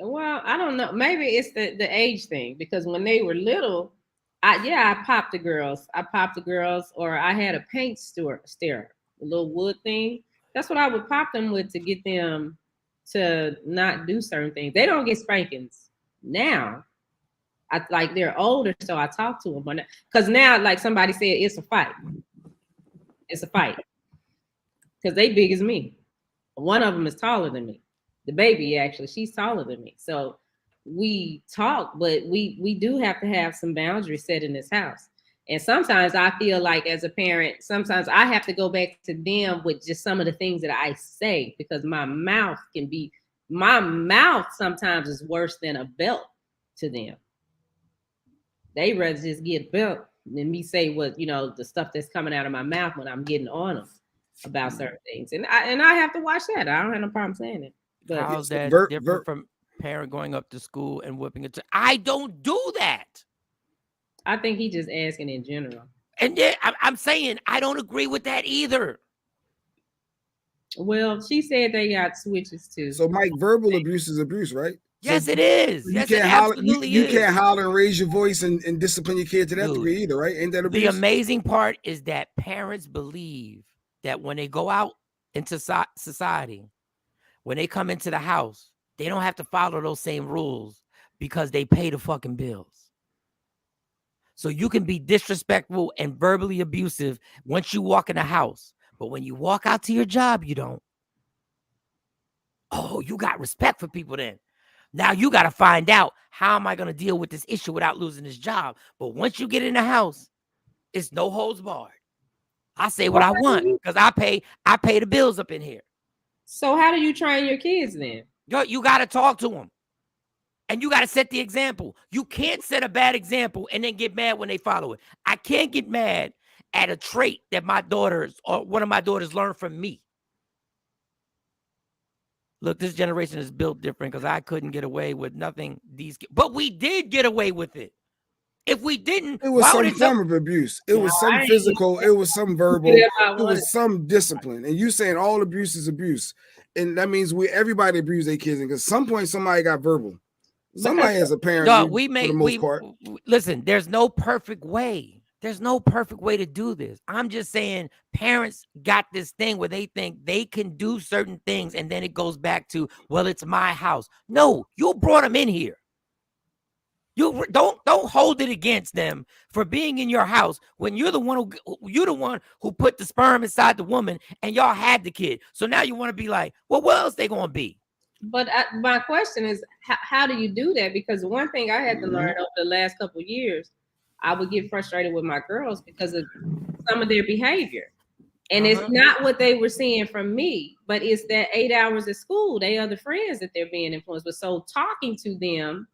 [SPEAKER 8] Well, I don't know. Maybe it's the age thing because when they were little, I popped the girls. Or I had a paint stirrer, a little wood thing. That's what I would pop them with to get them to not do certain things. They don't get spankings now. They're older, so I talk to them. Because now, like somebody said, it's a fight. It's a fight. Because they big as me. One of them is taller than me. The baby, actually, she's taller than me. So we talk, but we do have to have some boundaries set in this house. And sometimes I feel like as a parent, sometimes I have to go back to them with just some of the things that I say because my mouth sometimes is worse than a belt to them. They rather just get a belt than me say what, the stuff that's coming out of my mouth when I'm getting on them about certain things. And I have to watch that. I don't have no problem saying it. But
[SPEAKER 6] how's that different from parent going up to school and whipping it? I don't do that.
[SPEAKER 8] I think he just asking in general.
[SPEAKER 6] And then I'm saying I don't agree with that either.
[SPEAKER 8] Well, she said they got switches too.
[SPEAKER 7] So, Mike, verbal abuse is abuse, right?
[SPEAKER 6] Yes, it is. Yes, it absolutely is.
[SPEAKER 7] You can't holler and raise your voice and discipline your kid to that degree either, right? Ain't that abuse?
[SPEAKER 6] The amazing part is that parents believe that when they go out into society, when they come into the house, they don't have to follow those same rules because they pay the fucking bills. So you can be disrespectful and verbally abusive once you walk in the house. But when you walk out to your job, you don't. Oh, you got respect for people then. Now you got to find out, how am I going to deal with this issue without losing this job? But once you get in the house, it's no holds barred. I say what I want because I pay the bills up in here.
[SPEAKER 8] So how do you train your kids then?
[SPEAKER 6] You got to talk to them. And you got to set the example. You can't set a bad example and then get mad when they follow it. I can't get mad at a trait that my daughters or one of my daughters learned from me. Look, this generation is built different because I couldn't get away with nothing. But we did get away with it. If we didn't,
[SPEAKER 7] it was some form of abuse. It was some physical. It was some verbal. It was some discipline. And you saying all abuse is abuse, and that means everybody abuse their kids. Because some point somebody got verbal. Somebody as a parent.
[SPEAKER 6] No, for the most part. Listen, there's no perfect way. There's no perfect way to do this. I'm just saying parents got this thing where they think they can do certain things, and then it goes back to, well, it's my house. No, you brought them in here. You don't hold it against them for being in your house when you're the one who put the sperm inside the woman and y'all had the kid. So now you want to be like, well, what else they gonna be?
[SPEAKER 8] But my question is, how do you do that? Because one thing I had to learn over the last couple of years, I would get frustrated with my girls because of some of their behavior. And it's not what they were seeing from me, but it's that 8 hours at school. They are the friends that they're being influenced with. So talking to them,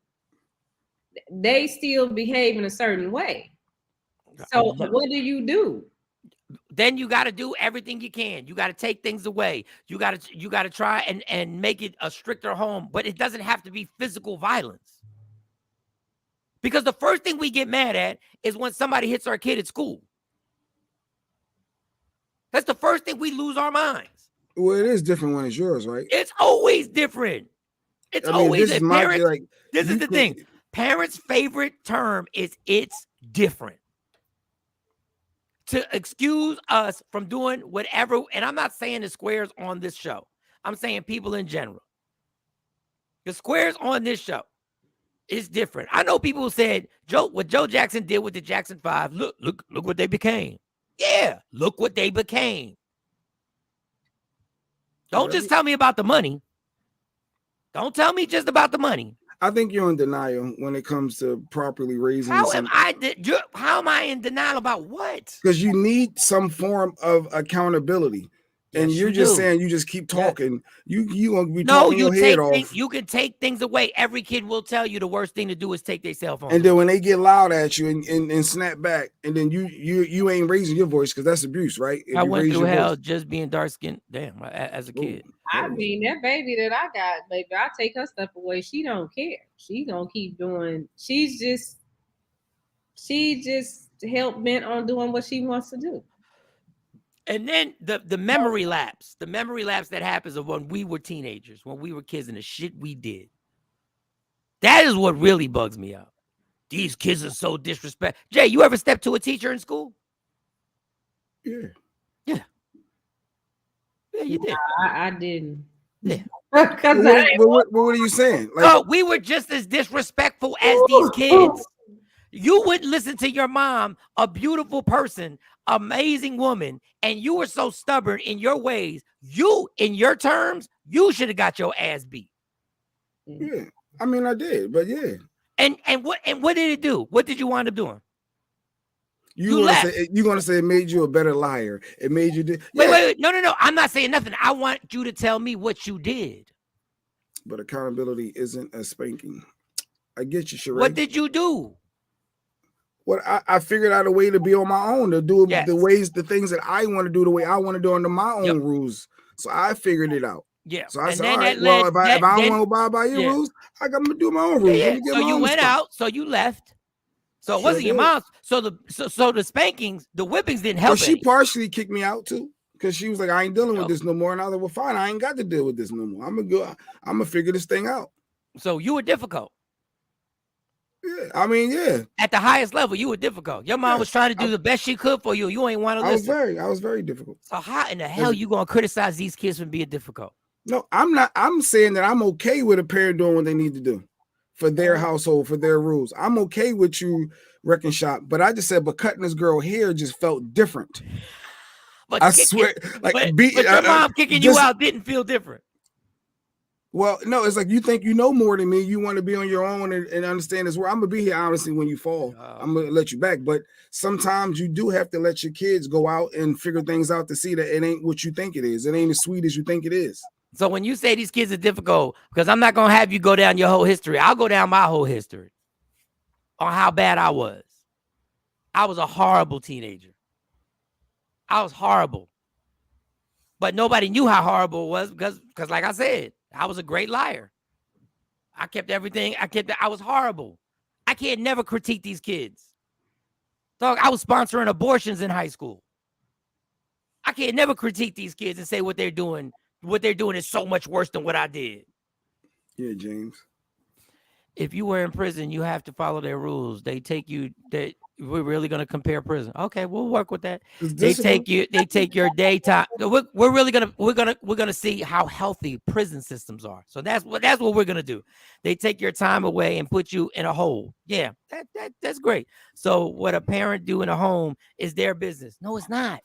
[SPEAKER 8] they still behave in a certain way. So what do you do?
[SPEAKER 6] Then you got to do everything you can. You got to take things away. You got to try and make it a stricter home, but it doesn't have to be physical violence. Because the first thing we get mad at is when somebody hits our kid at school. That's the first thing we lose our minds.
[SPEAKER 7] Well, it is different when it's yours, right?
[SPEAKER 6] It's always different. It's always a parent. This is the thing. Parents' favorite term is it's different. To excuse us from doing whatever, and I'm not saying the squares on this show. I'm saying people in general. The squares on this show is different. I know people who said, what Joe Jackson did with the Jackson 5, look what they became. Yeah, look what they became. Don't just tell me about the money. Don't tell me just about the money.
[SPEAKER 7] I think you're in denial when it comes to properly raising.
[SPEAKER 6] How am I in denial about what?
[SPEAKER 7] Because you need some form of accountability. And you're just saying you just keep talking. You gonna be talking your head off.
[SPEAKER 6] You can take things away. Every kid will tell you the worst thing to do is take their cell phone.
[SPEAKER 7] And then when they get loud at you and snap back, and then you ain't raising your voice because that's abuse, right?
[SPEAKER 6] I went through hell just being dark skinned. Damn, as a kid.
[SPEAKER 8] I mean, that baby that I got, baby, I take her stuff away. She don't care. She gonna keep doing. She just hell bent on doing what she wants to do.
[SPEAKER 6] And then the memory lapse, that happens of when we were teenagers, when we were kids, and the shit we did. That is what really bugs me out. These kids are so disrespectful. Jay, you ever stepped to a teacher in school?
[SPEAKER 7] Yeah.
[SPEAKER 6] Yeah, you did.
[SPEAKER 8] I didn't.
[SPEAKER 6] Yeah.
[SPEAKER 7] What are you saying?
[SPEAKER 6] Like, we were just as disrespectful as these kids. You wouldn't listen to your mom, a beautiful person, amazing woman, and you were so stubborn in your ways. You, in your terms, you should have got your ass beat.
[SPEAKER 7] Yeah, I mean, I did, but yeah.
[SPEAKER 6] And what did it do? What did you wind up doing?
[SPEAKER 7] You're gonna say it made you a better liar. It made you do.
[SPEAKER 6] Wait. No. I'm not saying nothing. I want you to tell me what you did.
[SPEAKER 7] But accountability isn't a spanking. I get you, Sheree.
[SPEAKER 6] What did you do?
[SPEAKER 7] What I figured out a way to be on my own, to do the things that I want to do the way I want to do under my own rules. So I figured it out.
[SPEAKER 6] Yeah.
[SPEAKER 7] So I said, all right, if I don't want to abide by your rules, I'm gonna do my own rules.
[SPEAKER 6] Yeah. So you went out, so you left. So it wasn't your mom's. So the spankings, the whippings didn't help.
[SPEAKER 7] But she partially kicked me out too, because she was like, I ain't dealing with this no more. And I was like, well, fine, I ain't got to deal with this no more. I'm gonna figure this thing out.
[SPEAKER 6] So you were difficult.
[SPEAKER 7] Yeah, I mean, yeah.
[SPEAKER 6] At the highest level, you were difficult. Your mom was trying to do the best she could for you. You ain't want to listen.
[SPEAKER 7] I was very difficult.
[SPEAKER 6] So how in the hell you gonna criticize these kids for being difficult?
[SPEAKER 7] No, I'm not. I'm saying that I'm okay with a parent doing what they need to do for their household, for their rules. I'm okay with you wrecking shop. But I just said, but cutting this girl hair just felt different.
[SPEAKER 6] But
[SPEAKER 7] I swear, like,
[SPEAKER 6] but your mom kicking you out didn't feel different.
[SPEAKER 7] Well, no, it's like you think you know more than me. You want to be on your own and understand this. Where I'm gonna be here, honestly, when you fall, I'm gonna let you back. But sometimes you do have to let your kids go out and figure things out to see that it ain't what you think it is. It ain't as sweet as you think it is.
[SPEAKER 6] So when you say these kids are difficult, because I'm not gonna have you go down your whole history. I'll go down my whole history on how bad I was. I was a horrible teenager. I was horrible. But nobody knew how horrible it was because like I said, I was a great liar. I kept everything. I was horrible. I can't never critique these kids. Dog, I was sponsoring abortions in high school. I can't never critique these kids and say what they're doing. What they're doing is so much worse than what I did.
[SPEAKER 7] Yeah, James.
[SPEAKER 6] If you were in prison, you have to follow their rules. They take you. We're really going to compare prison. Okay, we'll work with that. They take your daytime. We're gonna see how healthy prison systems are. So that's what we're gonna do. They take your time away and put you in a hole. Yeah, that's great. So what a parent do in a home is their business. No, it's not.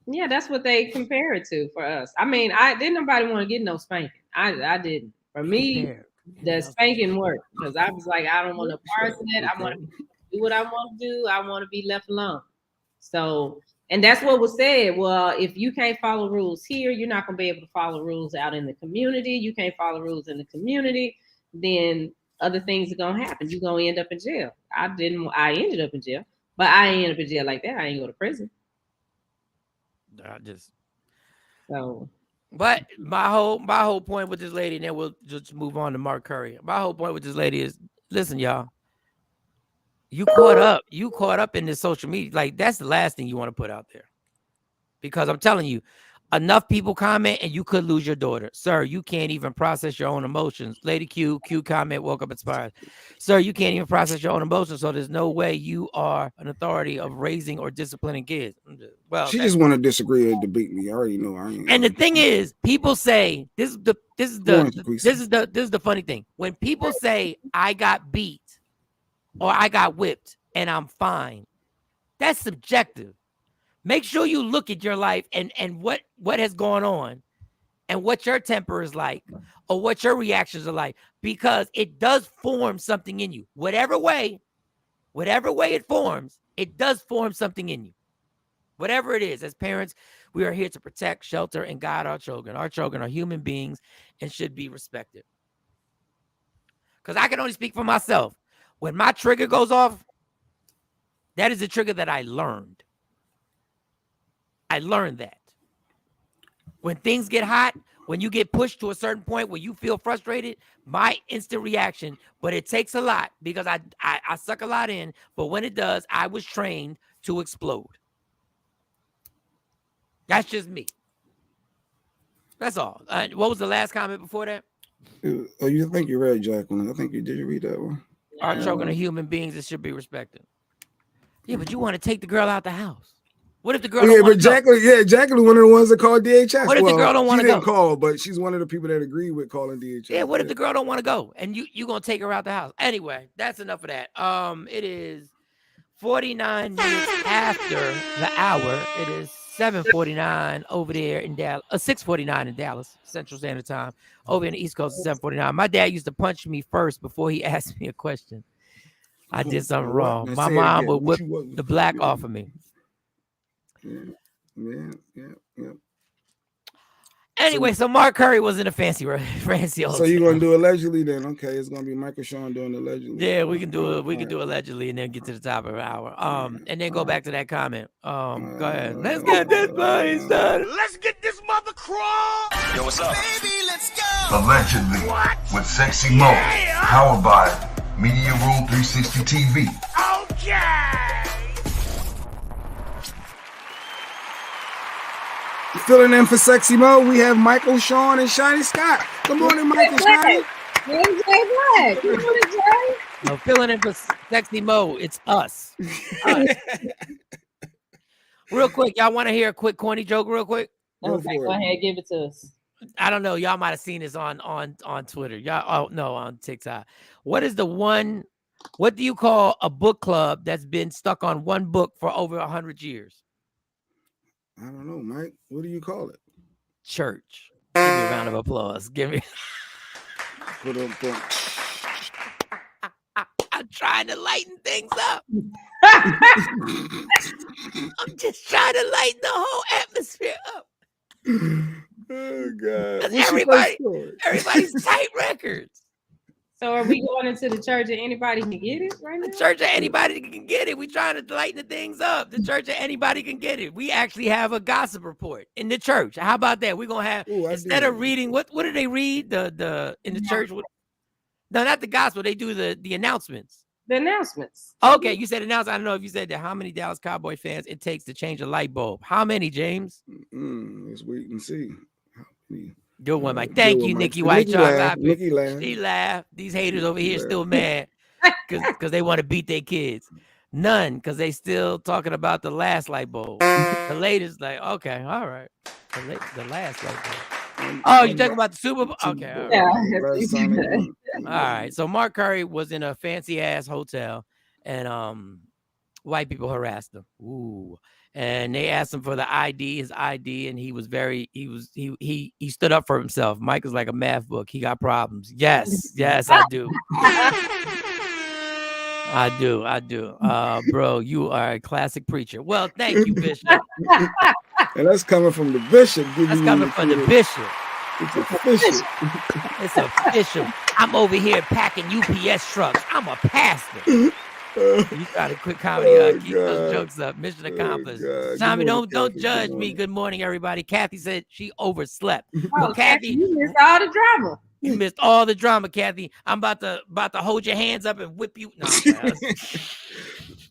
[SPEAKER 8] Yeah, that's what they compare it to for us. I mean, I didn't nobody want to get no spanking. I didn't. For me, the spanking worked because I was like, I don't want to parse in it. I want to do what I want to do. I want to be left alone. So, and that's what was said. Well, if you can't follow rules here, you're not going to be able to follow rules out in the community. You can't follow rules in the community, then other things are going to happen. You're going to end up in jail. I ended up in jail, but I ain't end up in jail like that. I ain't go to prison.
[SPEAKER 6] But my whole point with this lady, and then we'll just move on to Mark Curry. My whole point with this lady is, listen, y'all, you caught up in this social media. Like, that's the last thing you want to put out there. Because I'm telling you, enough people comment and you could lose your daughter. Sir, you can't even process your own emotions. Lady Q comment, woke up inspired. Sir, you can't even process your own emotions, so there's no way you are an authority of raising or disciplining kids. Well,
[SPEAKER 7] she just want to disagree or debate me. I already know I ain't.
[SPEAKER 6] And the thing is, people say this is the funny thing. When people say I got beat or I got whipped and I'm fine, that's subjective. Make sure you look at your life and what has gone on and what your temper is like or what your reactions are like, because it does form something in you. Whatever way it forms, it does form something in you. Whatever it is, as parents, we are here to protect, shelter, and guide our children. Our children are human beings and should be respected. Because I can only speak for myself. When my trigger goes off, that is a trigger that I learned. I learned that. When things get hot, when you get pushed to a certain point where you feel frustrated, my instant reaction, but it takes a lot because I suck a lot in, but when it does, I was trained to explode. That's just me. That's all. What was the last comment before that?
[SPEAKER 7] Oh, you think you read, Jacqueline? I think you did. You read that one?
[SPEAKER 6] Our children are human beings that should be respected. Yeah, but you want to take the girl out the house. What if the girl don't want to go?
[SPEAKER 7] Jacqueline, one of the ones that called DHS.
[SPEAKER 6] What if the girl don't want to go?
[SPEAKER 7] She didn't call, but she's one of the people that agree with calling DHS.
[SPEAKER 6] Yeah, what if the girl don't want to go and you gonna take her out the house? Anyway, that's enough of that. It is 49 minutes after the hour. It is 7:49 over there in Dallas. 6:49 in Dallas, Central Standard Time. Over in the East Coast, 7:49. My dad used to punch me first before he asked me a question. I did something wrong. My mom would whip the black off of me.
[SPEAKER 7] Yeah.
[SPEAKER 6] Anyway, so Mark Curry was in a fancy hotel.
[SPEAKER 7] So you're gonna do allegedly then? Okay, it's gonna be Michael Shawn doing allegedly.
[SPEAKER 6] Yeah, we can do it. We can do allegedly and then get to the top of the hour. And then go back to that comment. Go ahead. Let's get this party started.
[SPEAKER 4] Let's get this mother crawl.
[SPEAKER 2] Yo, what's up?
[SPEAKER 4] Baby, let's go.
[SPEAKER 2] Allegedly. With Sexy Mo. Powered by Media Room 360 TV.
[SPEAKER 4] Okay.
[SPEAKER 7] Filling in for Sexy Mo, we have Michael, Shawn, and Shiny Scott. Good morning, Michael, Shiny.
[SPEAKER 8] Hey, Jay Black. Good morning, Jay.
[SPEAKER 6] No, filling in for Sexy Mo, it's us. Real quick, y'all want to hear a quick corny joke real quick?
[SPEAKER 8] Okay, go ahead, give it to us.
[SPEAKER 6] I don't know. Y'all might have seen this on Twitter. On TikTok. What do you call a book club that's been stuck on one book for over 100 years?
[SPEAKER 7] I don't know, Mike. What do you call it?
[SPEAKER 6] Church. Give me a round of applause. Give me.
[SPEAKER 7] Put up.
[SPEAKER 6] I'm trying to lighten things up. I'm just trying to lighten the whole atmosphere up.
[SPEAKER 7] Oh God!
[SPEAKER 6] Everybody's tight records.
[SPEAKER 8] So are we going into the church and anybody can get it right now?
[SPEAKER 6] The church of anybody can get it. We trying to lighten the things up. The church of anybody can get it. We actually have a gossip report in the church. How about that? We're gonna have instead of reading what do they read the in the church? No, not the gospel. They do the announcements.
[SPEAKER 8] The announcements.
[SPEAKER 6] Okay, you said announcements. I don't know if you said that. How many Dallas Cowboy fans it takes to change a light bulb? How many, James?
[SPEAKER 7] Let's wait and see.
[SPEAKER 6] Good one, Mike. Thank you, Nikki White.
[SPEAKER 7] Nikki laughed.
[SPEAKER 6] She laughed. These haters over here still mad because they want to beat their kids. None, because they still talking about the last light bulb. The latest, like, okay, all right. The last light bulb. Oh, you're talking about the Super Bowl? Okay. All right. So Mark Curry was in a fancy ass hotel and white people harassed him. Ooh. And they asked him for his ID, and he stood up for himself. Mike is like a math book. He got problems. Yes, I do. I do. Bro, you are a classic preacher. Well, thank you, Bishop.
[SPEAKER 7] And that's coming from the bishop.
[SPEAKER 6] That's coming from the bishop.
[SPEAKER 7] It's official.
[SPEAKER 6] It's official. I'm over here packing UPS trucks. I'm a pastor. You got to quit comedy. Keep those jokes up. Mission accomplished. Tommy, don't judge me. Good morning, everybody. Kathy said she overslept.
[SPEAKER 8] Oh, Kathy, you missed all the drama.
[SPEAKER 6] You missed all the drama, Kathy. I'm about to hold your hands up and whip you. No,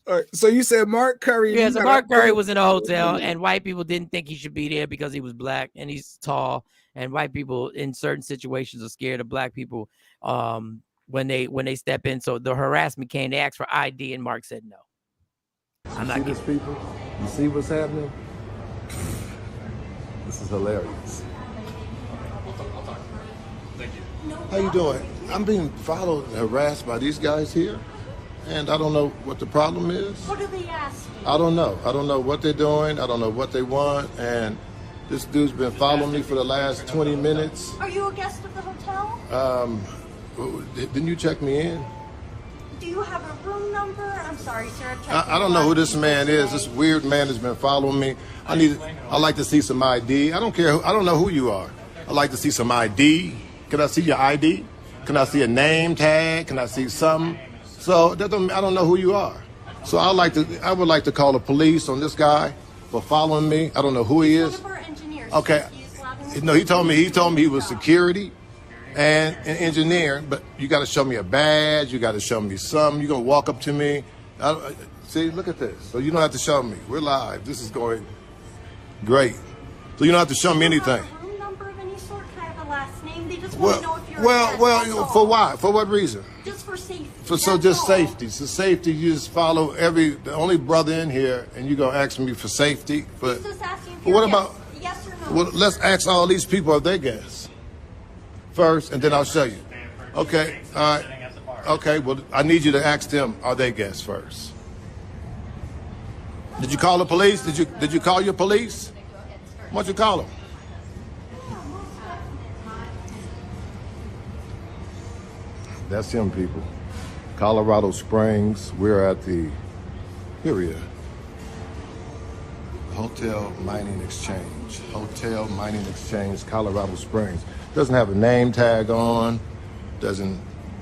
[SPEAKER 7] all right. So you said Mark Curry.
[SPEAKER 6] Yeah, so Mark Curry was in a hotel, and white people didn't think he should be there because he was black and he's tall. And white people in certain situations are scared of black people. When they step in. So the harassment came, they asked for ID, and Mark said no. I'm not
[SPEAKER 9] these people. You see what's happening? This is hilarious.
[SPEAKER 10] Thank you. How you doing? I'm being followed and harassed by these guys here, and I don't know what the problem is.
[SPEAKER 11] What are they asking?
[SPEAKER 10] I don't know. I don't know what they're doing. I don't know what they want, and this dude's been following me for the last 20 minutes.
[SPEAKER 11] Are you a guest of the hotel?
[SPEAKER 10] Didn't you check me in?
[SPEAKER 11] Do you have a room number? I'm sorry, sir.
[SPEAKER 10] I don't know who this man is. This weird man has been following me. I'd like to see some ID. I don't care. I don't know who you are. I'd like to see some ID. Can I see your ID? Can I see a name tag? Can I see something? So I don't know who you are. So I would like to call the police on this guy for following me. I don't know who he is. Okay. No, he told me he was security and an engineer, but you got to show me a badge. You got to show me something. You're going to walk up to me. See, look at this. So you don't have to show me. We're live. This is going great. So you don't have to show me anything.
[SPEAKER 11] A room number of any sort? Can I have a last name? They just
[SPEAKER 10] Well,
[SPEAKER 11] want to know if you're
[SPEAKER 10] for why? For what reason?
[SPEAKER 11] Just for safety.
[SPEAKER 10] Safety. So safety, you just follow the only brother in here, and you're going to ask me for safety. But
[SPEAKER 11] just asking if
[SPEAKER 10] what about,
[SPEAKER 11] yes or no?
[SPEAKER 10] Well, let's ask all these people if they guess first, and then I'll show you. Okay, all right. Okay, well, I need you to ask them, are they guess first? Did you call the police? Did you call your police? Why don't you call them? That's him, people. Colorado Springs. We're at the Hotel Mining Exchange. Hotel Mining Exchange, Colorado Springs. Doesn't have a name tag on.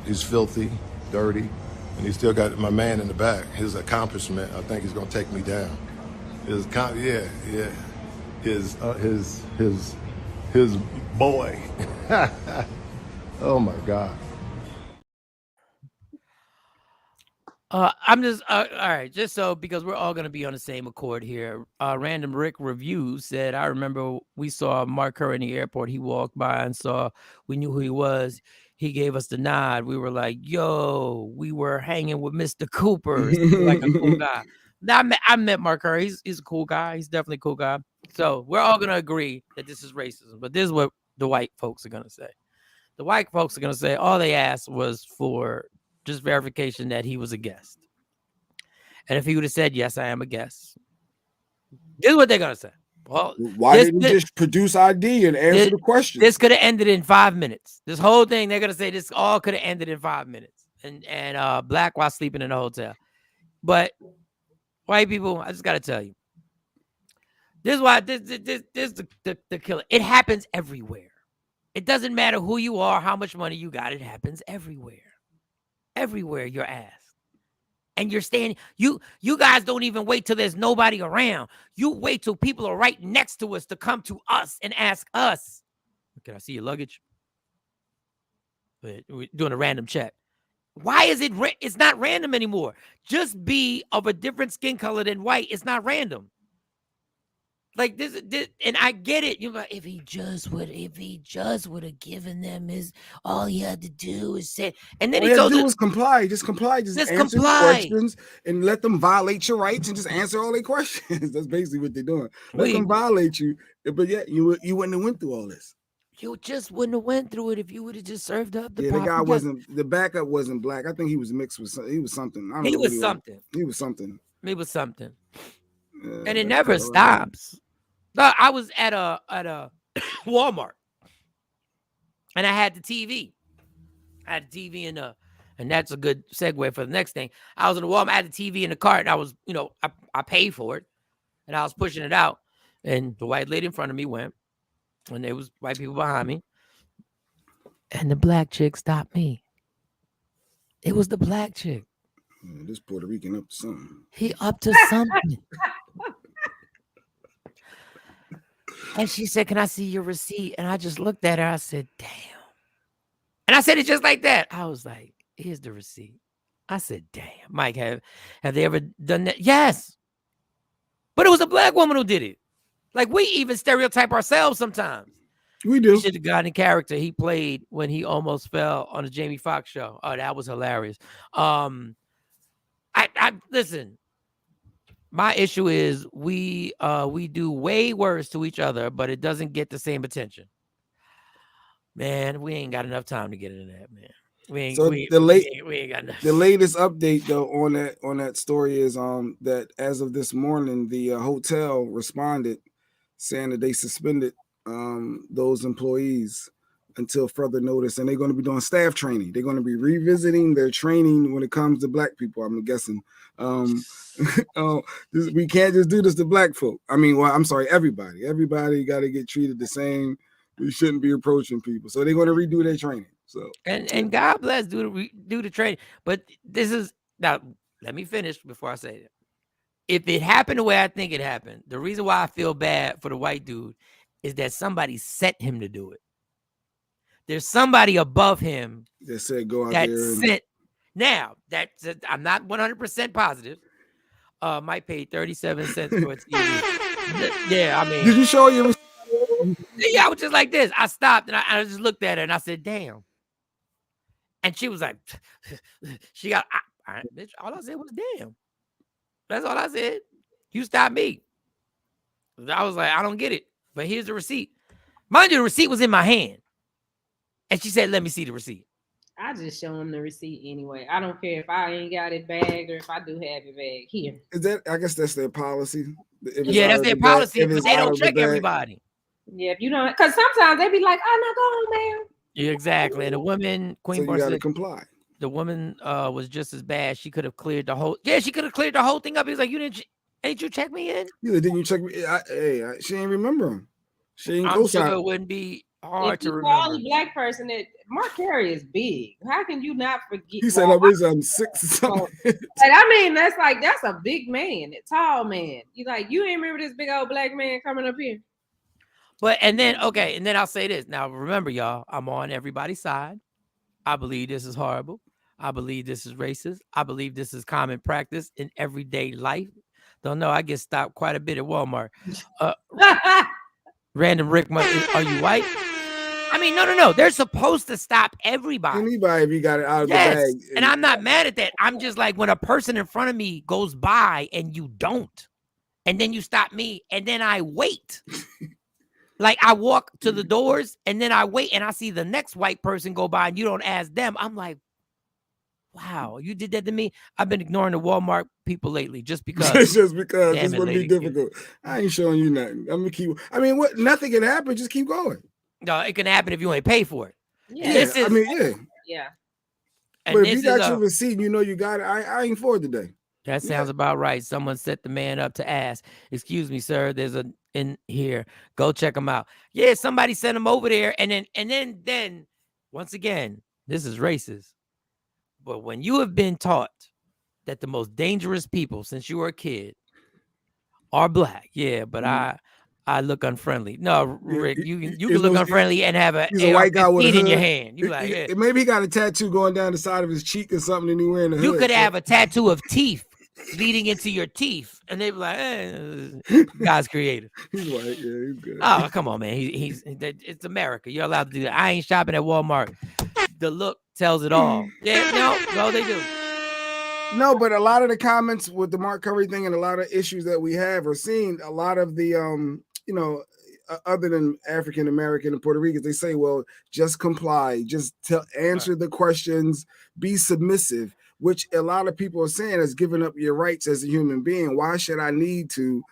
[SPEAKER 10] He's filthy, dirty, and he's still got my man in the back. His accomplishment, I think he's gonna take me down. His boy. Oh my God.
[SPEAKER 6] I'm just all right. Just so because we're all going to be on the same accord here. Random Rick Review said, "I remember we saw Mark Curry in the airport. He walked by and we knew who he was. He gave us the nod. We were like, yo, we were hanging with Mr. Cooper. He's like a cool guy. I met Mark Curry. He's a cool guy. He's definitely a cool guy. So we're all going to agree that this is racism. But this is what the white folks are going to say. The white folks are going to say all they asked was for just verification that he was a guest. And if he would have said, yes, I am a guest, this is what they're going to say. Well,
[SPEAKER 7] why didn't you just produce ID and answer the question?
[SPEAKER 6] This could have ended in 5 minutes. This whole thing, they're gonna say this all could have ended in 5 minutes. And black while sleeping in a hotel. But white people, I just gotta tell you, this is why this the killer. It happens everywhere. It doesn't matter who you are, how much money you got. It happens everywhere. Everywhere you're asked. And you're standing, you guys don't even wait till there's nobody around. You wait till people are right next to us to come to us and ask us, can I see your luggage? We're doing a random check. Why is it? It's not random anymore. Just be of a different skin color than white. It's not random. Like this, and I get it. You're like, if he just would have given them his, all he had to do is say, and then
[SPEAKER 7] all he had to do was comply. Just comply. Just answer the questions and let them violate your rights and just answer all their questions. That's basically what they're doing. Let them violate you, but yet you wouldn't have went through all this.
[SPEAKER 6] You just wouldn't have went through it if you would have just served up the.
[SPEAKER 7] Yeah, the guy wasn't. The backup wasn't black. I think he was mixed with. He was something. I don't know. He was something. He was something.
[SPEAKER 6] He was something. And it never stops. I was at a Walmart, and I had the TV. I had the TV and that's a good segue for the next thing. I was in the Walmart, I had the TV in the cart, and I was, I paid for it, and I was pushing it out, and the white lady in front of me went, and there was white people behind me, and the black chick stopped me. It was the black chick.
[SPEAKER 7] This Puerto Rican up to something.
[SPEAKER 6] He up to something. And she said, can I see your receipt? And I just looked at her. I said, damn. And I said it just like that. I was like, here's the receipt. I said, damn. Mike, have they ever done that? Yes. But it was a black woman who did it. Like, we even stereotype ourselves sometimes.
[SPEAKER 7] We do.
[SPEAKER 6] You should have gotten the character he played when he almost fell on the Jamie Foxx show. Oh, that was hilarious. I listen. My issue is we do way worse to each other, but it doesn't get the same attention. Man, we ain't got enough time to get into that, man. We ain't got enough.
[SPEAKER 7] The latest update though on that story is that as of this morning, the hotel responded saying that they suspended those employees until further notice, and they're going to be doing staff training. They're going to be revisiting their training when it comes to black people. I'm guessing. We can't just do this to black folk. I mean, well, I'm sorry, everybody. Everybody got to get treated the same. We shouldn't be approaching people. So they're going to redo their training. So
[SPEAKER 6] and God bless do the training. But this is now. Let me finish before I say that. If it happened the way I think it happened, the reason why I feel bad for the white dude is that somebody set him to do it. There's somebody above him
[SPEAKER 7] that said go out there.
[SPEAKER 6] Now, I'm not 100% positive. Mike paid 37 cents for a TV. Yeah, I mean.
[SPEAKER 7] Did you show your?
[SPEAKER 6] Yeah, I was just like this. I stopped and I just looked at her and I said, "Damn." And she was like, "She got." Bitch, all I said was, "Damn." That's all I said. You stopped me. I was like, I don't get it. But here's the receipt. Mind you, the receipt was in my hand. And she said, let me see the receipt.
[SPEAKER 8] I just show them the receipt anyway. I don't care if I ain't got it bagged or if I do have it bagged. Here.
[SPEAKER 7] Is that? I guess that's their policy.
[SPEAKER 6] Yeah, that's their policy, but they don't check everybody.
[SPEAKER 8] Yeah, if you don't, because sometimes they be like, "I'm not going, man."
[SPEAKER 6] Yeah, exactly. And the woman, Queen,
[SPEAKER 7] so you gotta comply.
[SPEAKER 6] The woman was just as bad. She could have cleared the whole. Yeah, she could have cleared the whole thing up. He was like, ain't you check me in?
[SPEAKER 7] Yeah, didn't you check me? She ain't remember him. She ain't.
[SPEAKER 6] I'm sure it wouldn't be hard to remember.
[SPEAKER 8] If you call a black person, that Mark Carey is big. How can you not forget?
[SPEAKER 7] He said, I'm 6 or something.
[SPEAKER 8] Like, I mean, that's a big man, a tall man. You ain't remember this big old black man coming up here.
[SPEAKER 6] But and then I'll say this. Now remember, y'all, I'm on everybody's side. I believe this is horrible. I believe this is racist. I believe this is common practice in everyday life. Don't know. I get stopped quite a bit at Walmart. Random Rick, are you white? I mean, no. They're supposed to stop everybody.
[SPEAKER 7] Anybody, if you got it out of the bag.
[SPEAKER 6] And I'm not mad at that. I'm just like, when a person in front of me goes by and you don't, and then you stop me, and then I wait. Like, I walk to the doors, and then I wait, and I see the next white person go by, and you don't ask them. I'm like, Wow, you did that to me. I've been ignoring the Walmart people lately just because.
[SPEAKER 7] Just because
[SPEAKER 6] Damn
[SPEAKER 7] it's
[SPEAKER 6] it,
[SPEAKER 7] going to be
[SPEAKER 6] lady.
[SPEAKER 7] difficult. I ain't showing you nothing. I'm gonna keep. I mean, what? Nothing can happen. Just keep going.
[SPEAKER 6] No, it can happen if you ain't pay for it.
[SPEAKER 8] Yeah,
[SPEAKER 6] And this is,
[SPEAKER 7] I mean, yeah.
[SPEAKER 8] yeah.
[SPEAKER 6] And
[SPEAKER 7] But if
[SPEAKER 6] this
[SPEAKER 7] you got
[SPEAKER 6] is
[SPEAKER 7] your receipt, and you know you got it. I ain't for it today.
[SPEAKER 6] that sounds about right. Someone set the man up to ask, "Excuse me, sir. There's a in here. Go check him out." Yeah, somebody sent him over there, and then once again, this is racist. But when you have been taught that the most dangerous people since you were a kid are black, yeah, but I look unfriendly. No, Rick, you can look unfriendly and have
[SPEAKER 7] He's a white guy with a hood
[SPEAKER 6] in your hand. You like, yeah.
[SPEAKER 7] Maybe he got a tattoo going down the side of his cheek or something, and he wearing a hood.
[SPEAKER 6] You could have a tattoo of teeth leading into your teeth, and they be like, God's creative.
[SPEAKER 7] He's white, yeah, he's good.
[SPEAKER 6] Oh, come on, man. It's America. You're allowed to do that. I ain't shopping at Walmart. The look tells it all. Yeah, no, they do.
[SPEAKER 7] No, but a lot of the comments with the Mark Curry thing and a lot of issues that we have are seeing a lot of the other than African American and Puerto Ricans, they say, well, just comply, just answer the questions, be submissive, which a lot of people are saying is giving up your rights as a human being. Why should I need to,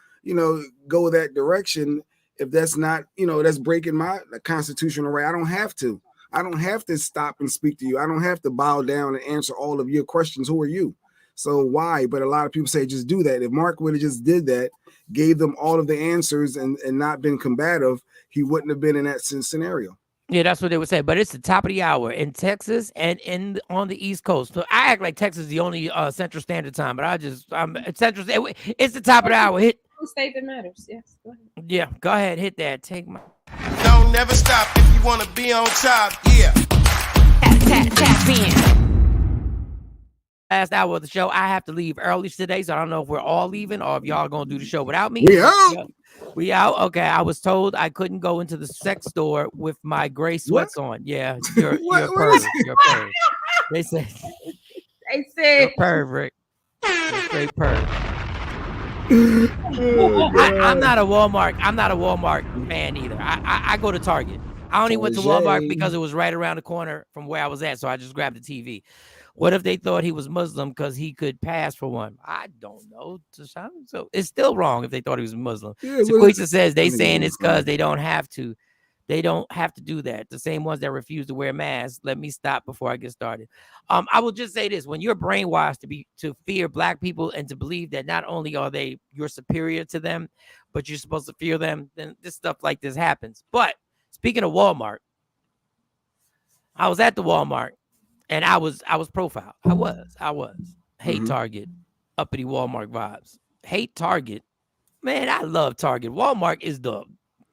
[SPEAKER 7] go that direction if that's not, that's breaking my constitutional right? I don't have to. I don't have to stop and speak to you. I don't have to bow down and answer all of your questions. Who are you? So why? But a lot of people say just do that. If Mark would have just did that, gave them all of the answers and not been combative, he wouldn't have been in that scenario.
[SPEAKER 6] Yeah, that's what they would say. But it's the top of the hour in Texas and on the East Coast. So I act like Texas is the only Central Standard Time, but I'm Central. It's the top of the hour. Hit
[SPEAKER 8] state that matters. Yes, go ahead.
[SPEAKER 6] Yeah, go ahead. Hit that. Take my.
[SPEAKER 4] Don't never stop if you want to be on top. Yeah.
[SPEAKER 3] Tap in.
[SPEAKER 6] Last hour of the show. I have to leave early today, so I don't know if we're all leaving or if y'all gonna do the show without me.
[SPEAKER 7] We out.
[SPEAKER 6] We out. Okay, I was told I couldn't go into the sex store with my gray sweats on. Yeah, you're a perv. You're a perv. They said. You're a perv, Rick. You're a straight perv. I'm not a Walmart fan either. I go to Target. I only went to Walmart because it was right around the corner from where I was at, so I just grabbed the TV. What if they thought he was Muslim because he could pass for one? I don't know. So it's still wrong if they thought he was Muslim. Yeah, Sequisa says they saying it's because they don't have to. They don't have to do that. The same ones that refuse to wear masks. Let me stop before I get started. I will just say this: when you're brainwashed to fear black people and to believe that not only are you're superior to them, but you're supposed to fear them, then this stuff like this happens. But speaking of Walmart, I was at the Walmart. And I was profiled. I was. Hate Target. Uppity Walmart vibes. Hate Target. Man, I love Target. Walmart is the.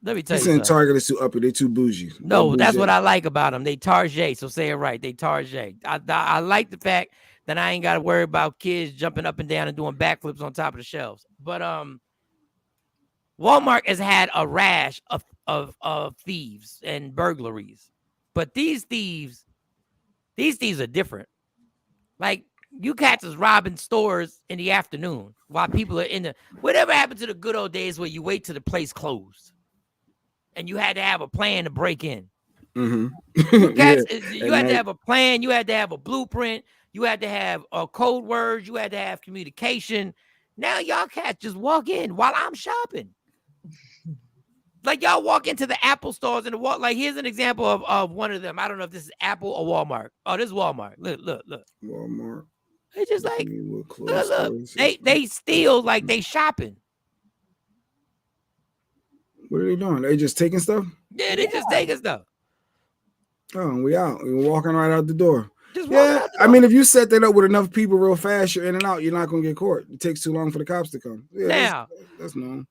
[SPEAKER 6] Let me tell you something.
[SPEAKER 7] Target is too uppity. They're too bougie.
[SPEAKER 6] No, that's what I like about them. They Target. So say it right. They Target. I like the fact that I ain't got to worry about kids jumping up and down and doing backflips on top of the shelves. But Walmart has had a rash of thieves and burglaries. But these thieves are different. Like, you cats is robbing stores in the afternoon while people are in the... Whatever happened to the good old days where you wait till the place closed and you had to have a plan to break in?
[SPEAKER 7] Mm-hmm.
[SPEAKER 6] You had to have a plan. You had to have a blueprint. You had to have code words. You had to have communication. Now y'all cats just walk in while I'm shopping. Like, y'all walk into the Apple stores and like, here's an example of one of them. I don't know if this is Apple or Walmart. Oh, this is Walmart. Look.
[SPEAKER 7] Walmart.
[SPEAKER 6] They just like, look. They steal like they shopping.
[SPEAKER 7] What are they doing? They just taking stuff?
[SPEAKER 6] Yeah, they just taking stuff.
[SPEAKER 7] Oh, we out. We're walking right out the door. I mean, if you set that up with enough people real fast, you're in and out. You're not going to get caught. It takes too long for the cops to come. Yeah,
[SPEAKER 6] now,
[SPEAKER 7] that's known.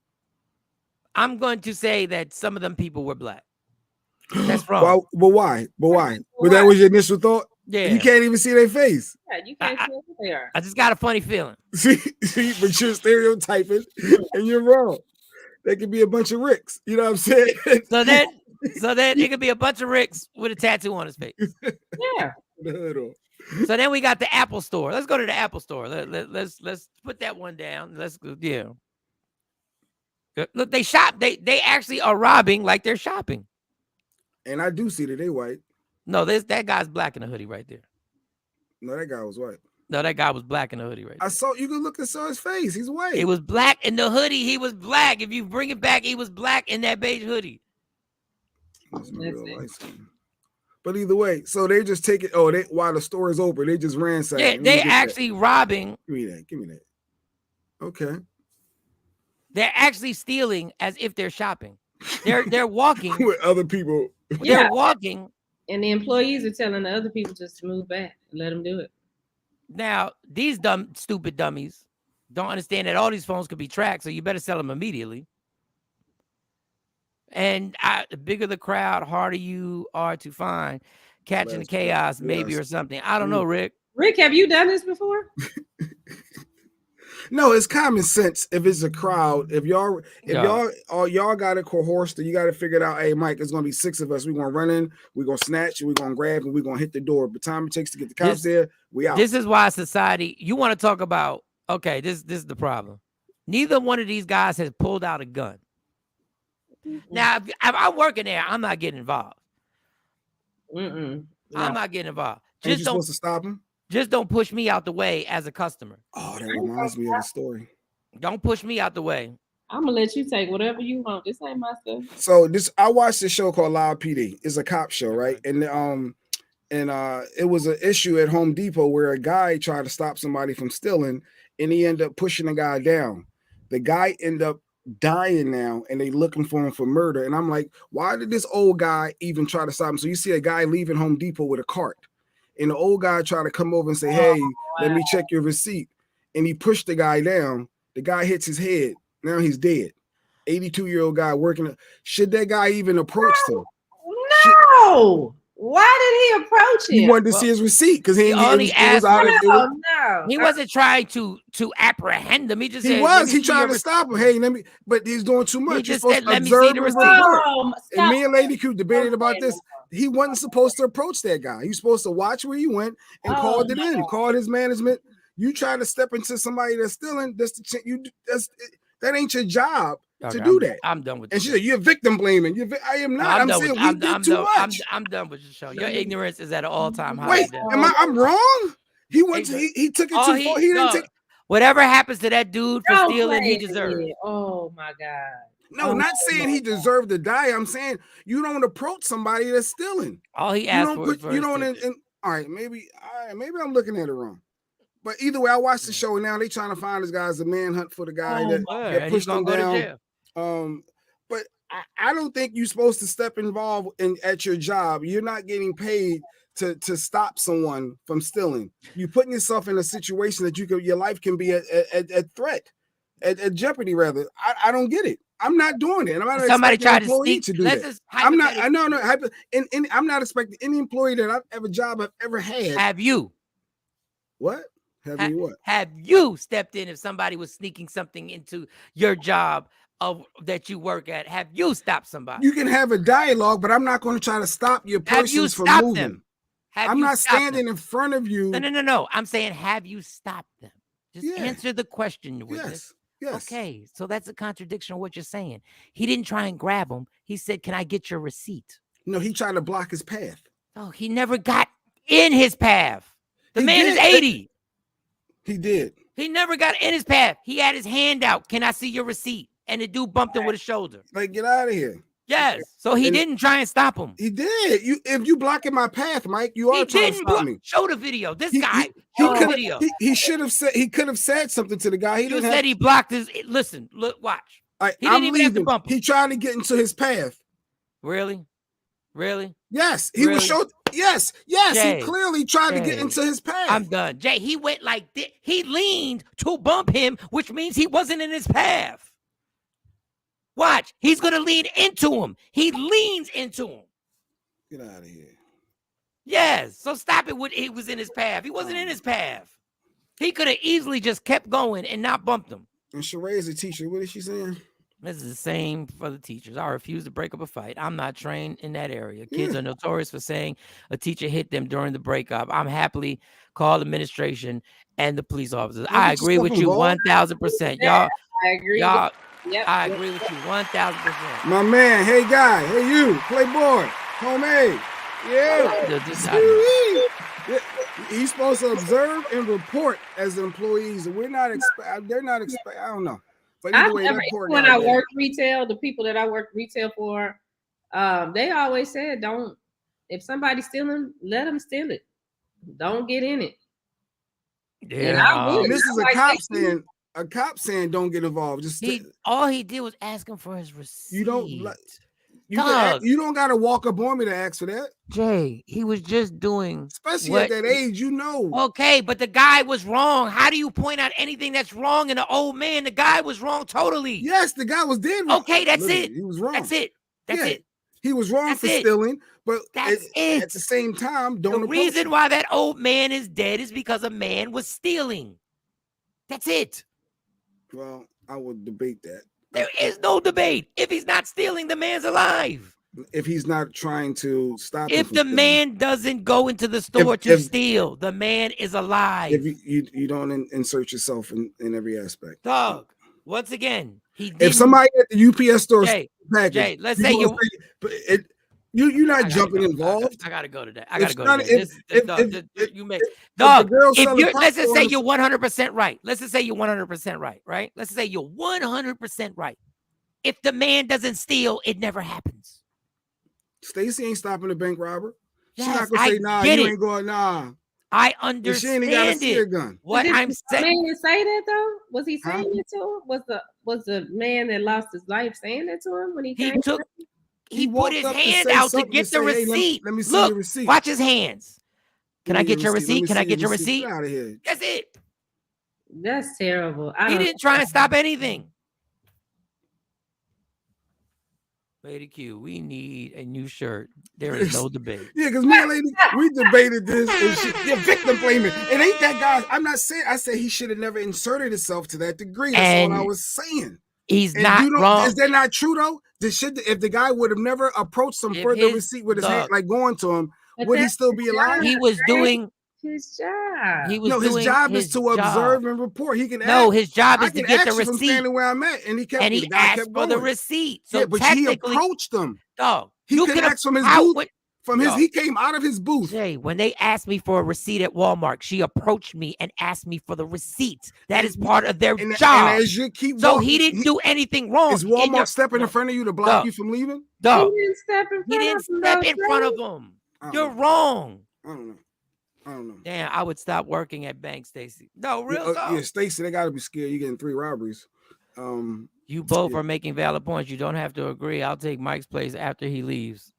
[SPEAKER 6] I'm going to say that some of them people were black. That's wrong.
[SPEAKER 7] But why? But that was your initial thought?
[SPEAKER 6] Yeah.
[SPEAKER 7] You can't even see their face.
[SPEAKER 8] Yeah, you can't see what they are.
[SPEAKER 6] I just got a funny feeling.
[SPEAKER 7] See, but you're stereotyping and you're wrong. They could be a bunch of Ricks. You know what I'm saying?
[SPEAKER 6] So then it could be a bunch of Ricks with a tattoo on his face.
[SPEAKER 8] Yeah.
[SPEAKER 6] So then we got the Apple store. Let's go to the Apple store. Let's put that one down. Let's go. Yeah. Look, they shop. They actually are robbing like they're shopping.
[SPEAKER 7] And I do see that they white.
[SPEAKER 6] No, that guy's black in a hoodie right there.
[SPEAKER 7] No, that guy was white.
[SPEAKER 6] No, that guy was black in the hoodie, right?
[SPEAKER 7] I saw you can look and saw his face. He's white.
[SPEAKER 6] It was black in the hoodie. He was black. If you bring it back, he was black in that beige hoodie.
[SPEAKER 7] But either way, so they just take it. Oh, they while the store is open, they just ransack.
[SPEAKER 6] Yeah, they actually robbing.
[SPEAKER 7] Give me that. Give me that. Okay.
[SPEAKER 6] They're actually stealing as if they're shopping. They're walking
[SPEAKER 7] with other people.
[SPEAKER 6] They're walking,
[SPEAKER 8] and the employees are telling the other people just to move back and let them do it.
[SPEAKER 6] Now, these stupid dummies don't understand that all these phones could be tracked, so you better sell them immediately. And the bigger the crowd, harder you are to find. Catching the chaos, maybe, or something. I don't know, Rick.
[SPEAKER 8] Rick, have you done this before?
[SPEAKER 7] No, it's common sense. If it's a crowd, if y'all got a cohorse, you got to figure it out. Hey, Mike, it's gonna be 6 of us. We're gonna run in, we're gonna snatch, we're gonna grab, and we're gonna hit the door. By the time it takes to get the cops there, we out.
[SPEAKER 6] This is why society. You want to talk about? Okay, this is the problem. Neither one of these guys has pulled out a gun. Now, if I'm working there, I'm not getting involved. I'm not getting involved.
[SPEAKER 7] Just don't supposed to stop him.
[SPEAKER 6] Just don't push me out the way as a customer.
[SPEAKER 7] Oh, that reminds me of a story.
[SPEAKER 6] Don't push me out the way.
[SPEAKER 8] I'm gonna let you take whatever you want. This ain't my stuff.
[SPEAKER 7] So I watched this show called Loud PD. It's a cop show, right? And it was an issue at Home Depot where a guy tried to stop somebody from stealing, and he ended up pushing the guy down. The guy ended up dying now, and they looking for him for murder. And I'm like, why did this old guy even try to stop him? So you see a guy leaving Home Depot with a cart. And the old guy tried to come over and say, hey, let me check your receipt. And he pushed the guy down. The guy hits his head. Now he's dead. 82-year-old guy working. Should that guy even approach him?
[SPEAKER 8] No. Why did he approach him?
[SPEAKER 7] He wanted to see his receipt because he
[SPEAKER 6] wasn't trying to apprehend him. He just
[SPEAKER 7] he tried to stop him. Hey, but he's doing too much. He's supposed to observe the receipt. And me and Lady Q debated about this. He wasn't supposed to approach that guy. He's supposed to watch where he went and called it in. Called his management. You try to step into somebody that's stealing. That ain't your job to do that.
[SPEAKER 6] I'm done with
[SPEAKER 7] this. And she said, you're victim blaming. I am not. I'm saying we did too much.
[SPEAKER 6] I'm done with your show. Your ignorance is at an all-time high.
[SPEAKER 7] Wait, I'm wrong? He went. He took it too far. He didn't take.
[SPEAKER 6] Whatever happens to that dude for stealing, he deserves.
[SPEAKER 8] Oh my God.
[SPEAKER 7] No, not saying he deserved to die. I'm saying you don't approach somebody that's stealing.
[SPEAKER 6] All he asked for.
[SPEAKER 7] You don't. All right, maybe I'm looking at it wrong. But either way, I watched the show and now they trying to find this guy's a manhunt for the guy that pushed him down. But I don't think you're supposed to step involved at your job. You're not getting paid to stop someone from stealing. You're putting yourself in a situation that your life can be at threat, at jeopardy rather. I don't get it. I'm not doing it. I'm not
[SPEAKER 6] somebody try to sneak
[SPEAKER 7] to do that. I'm not. I know. And I'm not expecting any employee that I've ever had.
[SPEAKER 6] Have you?
[SPEAKER 7] What?
[SPEAKER 6] Have you stepped in if somebody was sneaking something into your job that you work at? Have you stopped somebody?
[SPEAKER 7] You can have a dialogue, but I'm not going to try to stop your persons from moving.
[SPEAKER 6] Them?
[SPEAKER 7] I'm not standing in front of you.
[SPEAKER 6] No. I'm saying, have you stopped them? Just answer the question with this.
[SPEAKER 7] Yes.
[SPEAKER 6] Okay, so that's a contradiction of what you're saying. He didn't try and grab him. He said, "Can I get your receipt?"
[SPEAKER 7] No, he tried to block his path.
[SPEAKER 6] Oh, he never got in his path. The man is 80.
[SPEAKER 7] He did.
[SPEAKER 6] He never got in his path. He had his hand out. Can I see your receipt? And the dude bumped him with his shoulder.
[SPEAKER 7] Like, get out of here.
[SPEAKER 6] Yes. So he didn't try and stop him.
[SPEAKER 7] He did. If you blocking my path, Mike, you are trying to stop me.
[SPEAKER 6] Show the video. This guy. Show the video.
[SPEAKER 7] He should have said. He could have said something to the guy.
[SPEAKER 6] He said he blocked his. Listen. Look. Watch. He didn't even have to bump him.
[SPEAKER 7] He tried to get into his path.
[SPEAKER 6] Really?
[SPEAKER 7] Yes. He was showed. Yes. Jay, he clearly tried to get into his path.
[SPEAKER 6] I'm done. Jay, he went like this. He leaned to bump him, which means he wasn't in his path. Watch. He's going to lean into him. He leans into him.
[SPEAKER 7] Get out of here.
[SPEAKER 6] Yes. So stop it when he was in his path. He wasn't in his path. He could have easily just kept going and not bumped him.
[SPEAKER 7] And Sheree's a teacher. What is she saying?
[SPEAKER 6] This is the same for the teachers. I refuse to break up a fight. I'm not trained in that area. Kids are notorious for saying a teacher hit them during the breakup. I'm happily call administration and the police officers. I agree with you 1,000%. Y'all,
[SPEAKER 8] I agree.
[SPEAKER 6] Y'all, I agree with you 1,000%.
[SPEAKER 7] My man, hey guy, hey you, Playboy, homemade, He's supposed to observe and report as employees. We're not they're not I don't know. But either way,
[SPEAKER 8] when I worked retail, the people that I worked retail for, they always said, "Don't. If somebody's stealing, let them steal it. Don't get in it."
[SPEAKER 6] Yeah,
[SPEAKER 7] this is a cop saying don't get involved. Just
[SPEAKER 6] all he did was ask him for his receipt.
[SPEAKER 7] You don't got to walk up on me to ask for that.
[SPEAKER 6] Jay, he was just doing,
[SPEAKER 7] especially at that age,
[SPEAKER 6] Okay, but the guy was wrong. How do you point out anything that's wrong in an old man? The guy was wrong totally.
[SPEAKER 7] Yes, the guy was dead wrong.
[SPEAKER 6] Okay, that's
[SPEAKER 7] Literally,
[SPEAKER 6] it.
[SPEAKER 7] He was wrong.
[SPEAKER 6] That's it. That's it.
[SPEAKER 7] He was wrong for stealing, but at the same time,
[SPEAKER 6] the reason why that old man is dead is because a man was stealing. That's it.
[SPEAKER 7] Well, I would debate that.
[SPEAKER 6] There is no debate. If he's not stealing, the man's alive.
[SPEAKER 7] If he's not trying to stop.
[SPEAKER 6] If the man doesn't go into the store to steal, the man is alive.
[SPEAKER 7] If you don't insert yourself in every aspect.
[SPEAKER 6] Dog, once again, he didn't.
[SPEAKER 7] If somebody at the UPS store
[SPEAKER 6] Jay, let's say
[SPEAKER 7] you're not jumping involved.
[SPEAKER 6] I gotta go to that. I gotta go to that. You make dog. Let's just say you're 100% right. Let's just say you're 100% right. Right. Let's say you're 100% right. If the man doesn't steal, it never happens.
[SPEAKER 7] Stacey ain't stopping the bank robber. She's
[SPEAKER 6] Yes,
[SPEAKER 7] not gonna say, nah, you ain't going, nah.
[SPEAKER 6] I understand
[SPEAKER 7] she ain't got a steer gun.
[SPEAKER 6] What I'm saying.
[SPEAKER 8] Man say that though? Was he saying it to him? Was the man that lost his life saying that to him when he came?
[SPEAKER 6] He put his hand out to get the receipt.
[SPEAKER 7] Let me see
[SPEAKER 6] Look,
[SPEAKER 7] your receipt.
[SPEAKER 6] watch his hands. Can I get your receipt? Can I get your receipt?
[SPEAKER 7] Get out of here.
[SPEAKER 6] That's it.
[SPEAKER 8] That's terrible.
[SPEAKER 6] He didn't try and stop anything. Lady Q, we need a new shirt. There is no debate.
[SPEAKER 7] Yeah, because me and Lady, we debated this and shit. Yeah, victim blaming. It ain't that guy. I'm not saying. I said he should have never inserted himself to that degree. That's what I was saying.
[SPEAKER 6] He's not wrong.
[SPEAKER 7] Is that not true though? If the guy would have never approached some further receipt with his hand, like going to him, would he still be alive?
[SPEAKER 6] He was doing
[SPEAKER 8] his job.
[SPEAKER 7] His job is to observe and report. He can.
[SPEAKER 6] His job is to get the receipt.
[SPEAKER 7] Standing where I'm at, and he
[SPEAKER 6] asked for the receipt. So
[SPEAKER 7] but he approached them.
[SPEAKER 6] Dog,
[SPEAKER 7] he could ask from his booth. He came out of his booth.
[SPEAKER 6] Jay, when they asked me for a receipt at Walmart, she approached me and asked me for the receipt. That is part of their job.
[SPEAKER 7] And as you keep
[SPEAKER 6] so he didn't do anything wrong.
[SPEAKER 7] Is Walmart stepping in front of you to block you from leaving?
[SPEAKER 6] Dog.
[SPEAKER 8] He didn't step
[SPEAKER 6] in front of him. You're wrong.
[SPEAKER 7] I don't know.
[SPEAKER 6] Damn, I would stop working at bank, Stacey. No, real talk.
[SPEAKER 7] Yeah, Stacey, they gotta be scared. You're getting 3 robberies.
[SPEAKER 6] You both are making valid points. You don't have to agree. I'll take Mike's place after he leaves.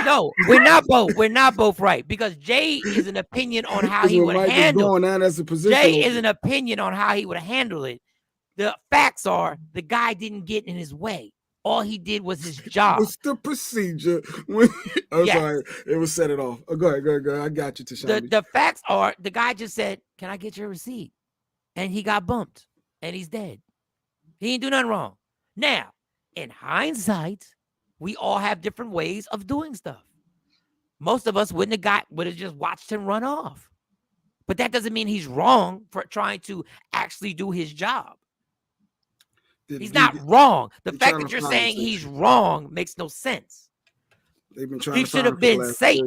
[SPEAKER 6] No, we're not both right because Jay is an opinion on how he would handle it. Jay is an opinion on how he would handle it. The facts are the guy didn't get in his way. All he did was his job.
[SPEAKER 7] What's the procedure? Sorry, it was set it off. Go ahead. I got you, Tashami.
[SPEAKER 6] The facts are the guy just said, "Can I get your receipt?" And he got bumped, and he's dead. He didn't do nothing wrong. Now, in hindsight, we all have different ways of doing stuff. Most of us would have just watched him run off. But that doesn't mean he's wrong for trying to actually do his job. He's not wrong. The fact that you're saying he's wrong makes no sense.
[SPEAKER 7] They've been trying.
[SPEAKER 6] He should have been safe.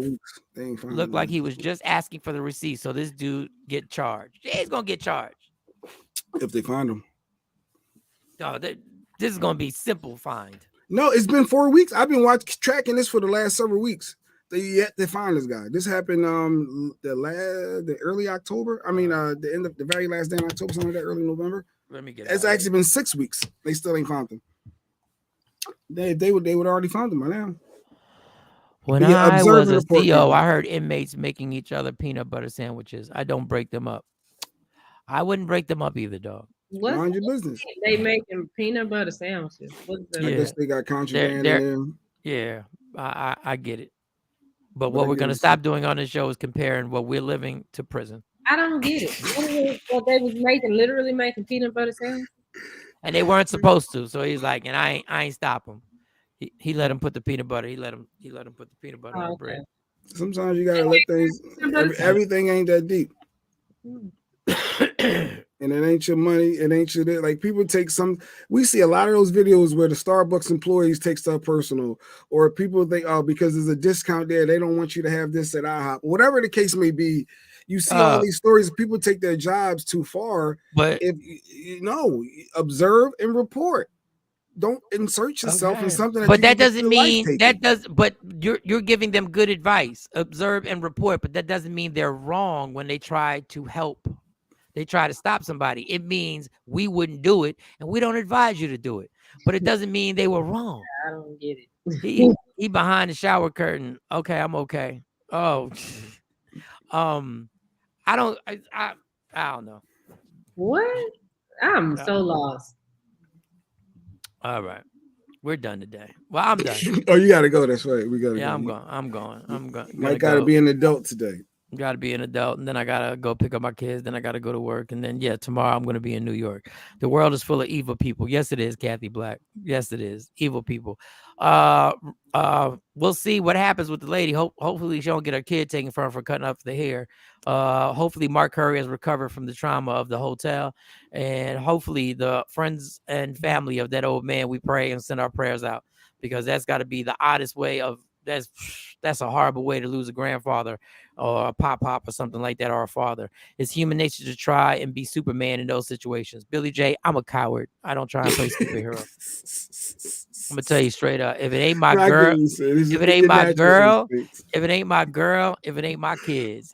[SPEAKER 6] Looked like he was just asking for the receipt, so this dude get charged. He's gonna get charged
[SPEAKER 7] if they find him.
[SPEAKER 6] Oh, this is gonna be simple find.
[SPEAKER 7] No, it's been 4 weeks. I've been tracking this for the last several weeks. They yet to find this guy. This happened the early October. I mean, the end of the very last day in October, something like that, early November.
[SPEAKER 6] Let me get.
[SPEAKER 7] It's actually been 6 weeks. They still ain't found him. They would already found him by now.
[SPEAKER 6] When I was a CO, I heard inmates making each other peanut butter sandwiches. I don't break them up. I wouldn't break them up either, dog.
[SPEAKER 7] Mind your business.
[SPEAKER 8] They making peanut butter sandwiches.
[SPEAKER 7] I guess they got contraband in
[SPEAKER 6] there. Yeah, I get it. But what we're gonna stop doing on this show is comparing what we're living to prison.
[SPEAKER 8] I don't get it. What they was literally making peanut butter sandwiches,
[SPEAKER 6] and they weren't supposed to. So he's like, and I ain't stop him. He let him put the peanut butter. He let him put the peanut butter on the bread.
[SPEAKER 7] Sometimes you gotta let things. Everything ain't that deep. and it ain't your money. It ain't your like. People take some. We see a lot of those videos where the Starbucks employees take stuff personal, or people think, oh, because there's a discount there, they don't want you to have this at IHOP. Whatever the case may be, you see all these stories. People take their jobs too far.
[SPEAKER 6] But
[SPEAKER 7] if you know, observe and report. Don't insert yourself in something.
[SPEAKER 6] But that doesn't mean that does. But you're giving them good advice. Observe and report. But that doesn't mean they're wrong when they try to help. They try to stop somebody. It means we wouldn't do it, and we don't advise you to do it. But it doesn't mean they were wrong.
[SPEAKER 8] I don't get it.
[SPEAKER 6] He behind the shower curtain. Okay, I'm okay. Oh, I don't know.
[SPEAKER 8] What? I'm so lost.
[SPEAKER 6] All right, we're done today. Well, I'm done.
[SPEAKER 7] Oh, you got to go. That's right. We got to.
[SPEAKER 6] Yeah,
[SPEAKER 7] go.
[SPEAKER 6] I'm going.
[SPEAKER 7] Mike got to be an adult today.
[SPEAKER 6] Got to be an adult, and then I gotta go pick up my kids. Then I gotta go to work, and then tomorrow I'm gonna be in New York. The world is full of evil people. Yes, it is, Kathy Black. Yes, it is, evil people. We'll see what happens with the lady. Hopefully she don't get her kid taken from her for cutting up the hair. Hopefully Mark Curry has recovered from the trauma of the hotel, and hopefully the friends and family of that old man. We pray and send our prayers out, because that's got to be the oddest way of. That's a horrible way to lose a grandfather or a pop or something like that, or a father. It's human nature to try and be Superman in those situations. Billy J, I'm a coward. I don't try and play superhero. I'm gonna tell you straight up. If it ain't my girl, if it ain't my girl, if it ain't my girl, if it ain't my kids,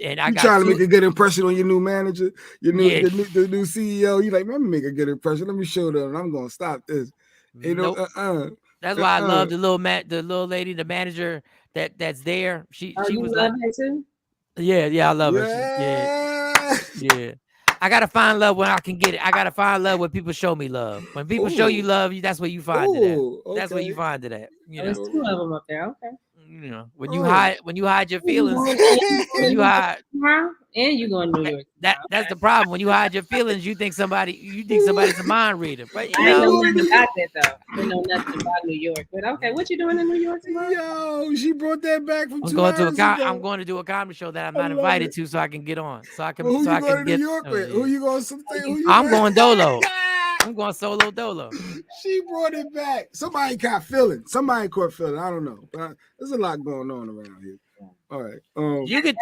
[SPEAKER 6] and I got
[SPEAKER 7] trying to make a good impression on your new manager, the new CEO. You like, let me make a good impression. Let me show them. I'm gonna stop this. You know,
[SPEAKER 6] That's why I love the little lady, the manager that's there. She was
[SPEAKER 8] love her too.
[SPEAKER 6] Yeah, I love her. Yeah. I gotta find love when I can get it. I gotta find love when people show me love. When people show you love, that's where you find it at. Okay. That's where you find it at. You know,
[SPEAKER 8] there's two of them up there. Okay.
[SPEAKER 6] You know, when you hide your feelings, when you hide,
[SPEAKER 8] and you going to New York.
[SPEAKER 6] That's the problem. When you hide your feelings, you think somebody's a mind reader. But
[SPEAKER 8] I know nothing about that though. I know nothing about New York. But okay, what you doing in New York tomorrow?
[SPEAKER 7] Yo, she brought that back from
[SPEAKER 6] I'm going to do a comedy show that I'm not invited to, so I can get on. So I can.
[SPEAKER 7] Well,
[SPEAKER 6] so I can get.
[SPEAKER 7] New York with? Who you going to?
[SPEAKER 6] I'm going dolo. I'm going solo dolo.
[SPEAKER 7] She brought it back. Somebody caught feeling. Somebody caught feeling. I don't know. But there's a lot going on around here. All right.
[SPEAKER 6] You could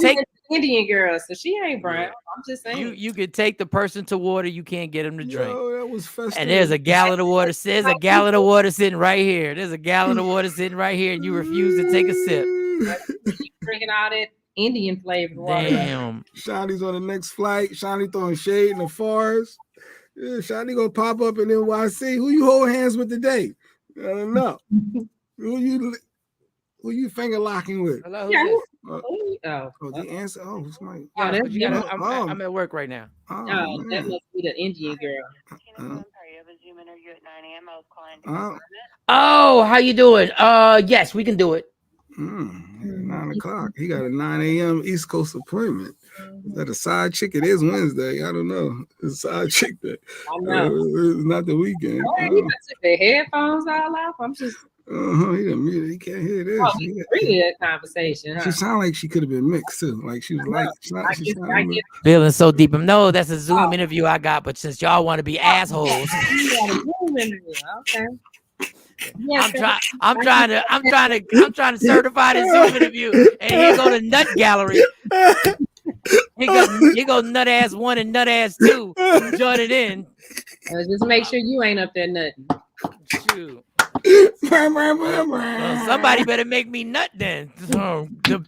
[SPEAKER 6] take
[SPEAKER 8] Indian girl, so she ain't brown. I'm just saying.
[SPEAKER 6] You could take the person to water. You can't get them to drink.
[SPEAKER 7] Yo, that was festive.
[SPEAKER 6] And there's a gallon of water. There's a gallon of water sitting right here. There's a gallon of water sitting right here, and you refuse to take a sip.
[SPEAKER 8] Drinking all that Indian flavored water.
[SPEAKER 6] Damn.
[SPEAKER 7] Shawnee's on the next flight. Shawnee throwing shade in the forest. Yeah, Shawnee gonna pop up in NYC. Who you hold hands with today? I don't know. Who you finger locking with?
[SPEAKER 6] Hello.
[SPEAKER 7] The answer. Oh, it's my.
[SPEAKER 6] I'm at work right now.
[SPEAKER 8] That must be the Indian girl.
[SPEAKER 6] Oh, how you doing? Yes, we can do it.
[SPEAKER 7] 9 o'clock. He got a 9 a.m. East Coast appointment. Is that a side chick? It is Wednesday. I don't know. It's a side chick that.
[SPEAKER 8] I know.
[SPEAKER 7] It's not the weekend.
[SPEAKER 8] He took the headphones all off. I'm just.
[SPEAKER 7] He didn't mute it. He can't hear this.
[SPEAKER 8] Oh, really a conversation. Huh?
[SPEAKER 7] She sounded like she could have been mixed too. Like she was
[SPEAKER 6] feeling so deep. No, that's a Zoom interview I got. But since y'all want to be assholes,
[SPEAKER 8] you got a Zoom interview. Okay.
[SPEAKER 6] I'm trying to certify this Zoom interview, and here go the nut gallery. Here go nut ass 1 and nut ass 2 join it in.
[SPEAKER 8] Just make sure you ain't up there nutting.
[SPEAKER 6] Shoot. Well, somebody better make me nut then.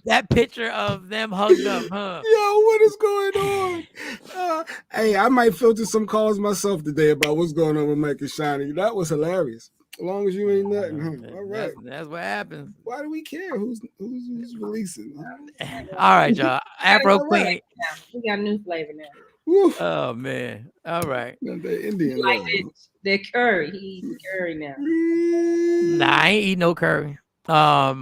[SPEAKER 6] That picture of them hugged up, huh?
[SPEAKER 7] Yo, what is going on? Hey, I might filter some calls myself today about what's going on with Mike and Shawnee. That was hilarious. As long as you ain't nothing, huh? All right.
[SPEAKER 6] That's what happens.
[SPEAKER 7] Why do we care? Who's releasing?
[SPEAKER 6] All right, y'all. Afro Queen.
[SPEAKER 8] We got a new flavor now.
[SPEAKER 7] Woof.
[SPEAKER 6] Oh man. All right.
[SPEAKER 7] The Indian
[SPEAKER 8] like the curry. He eats curry now.
[SPEAKER 6] Nah, I ain't eat no curry. I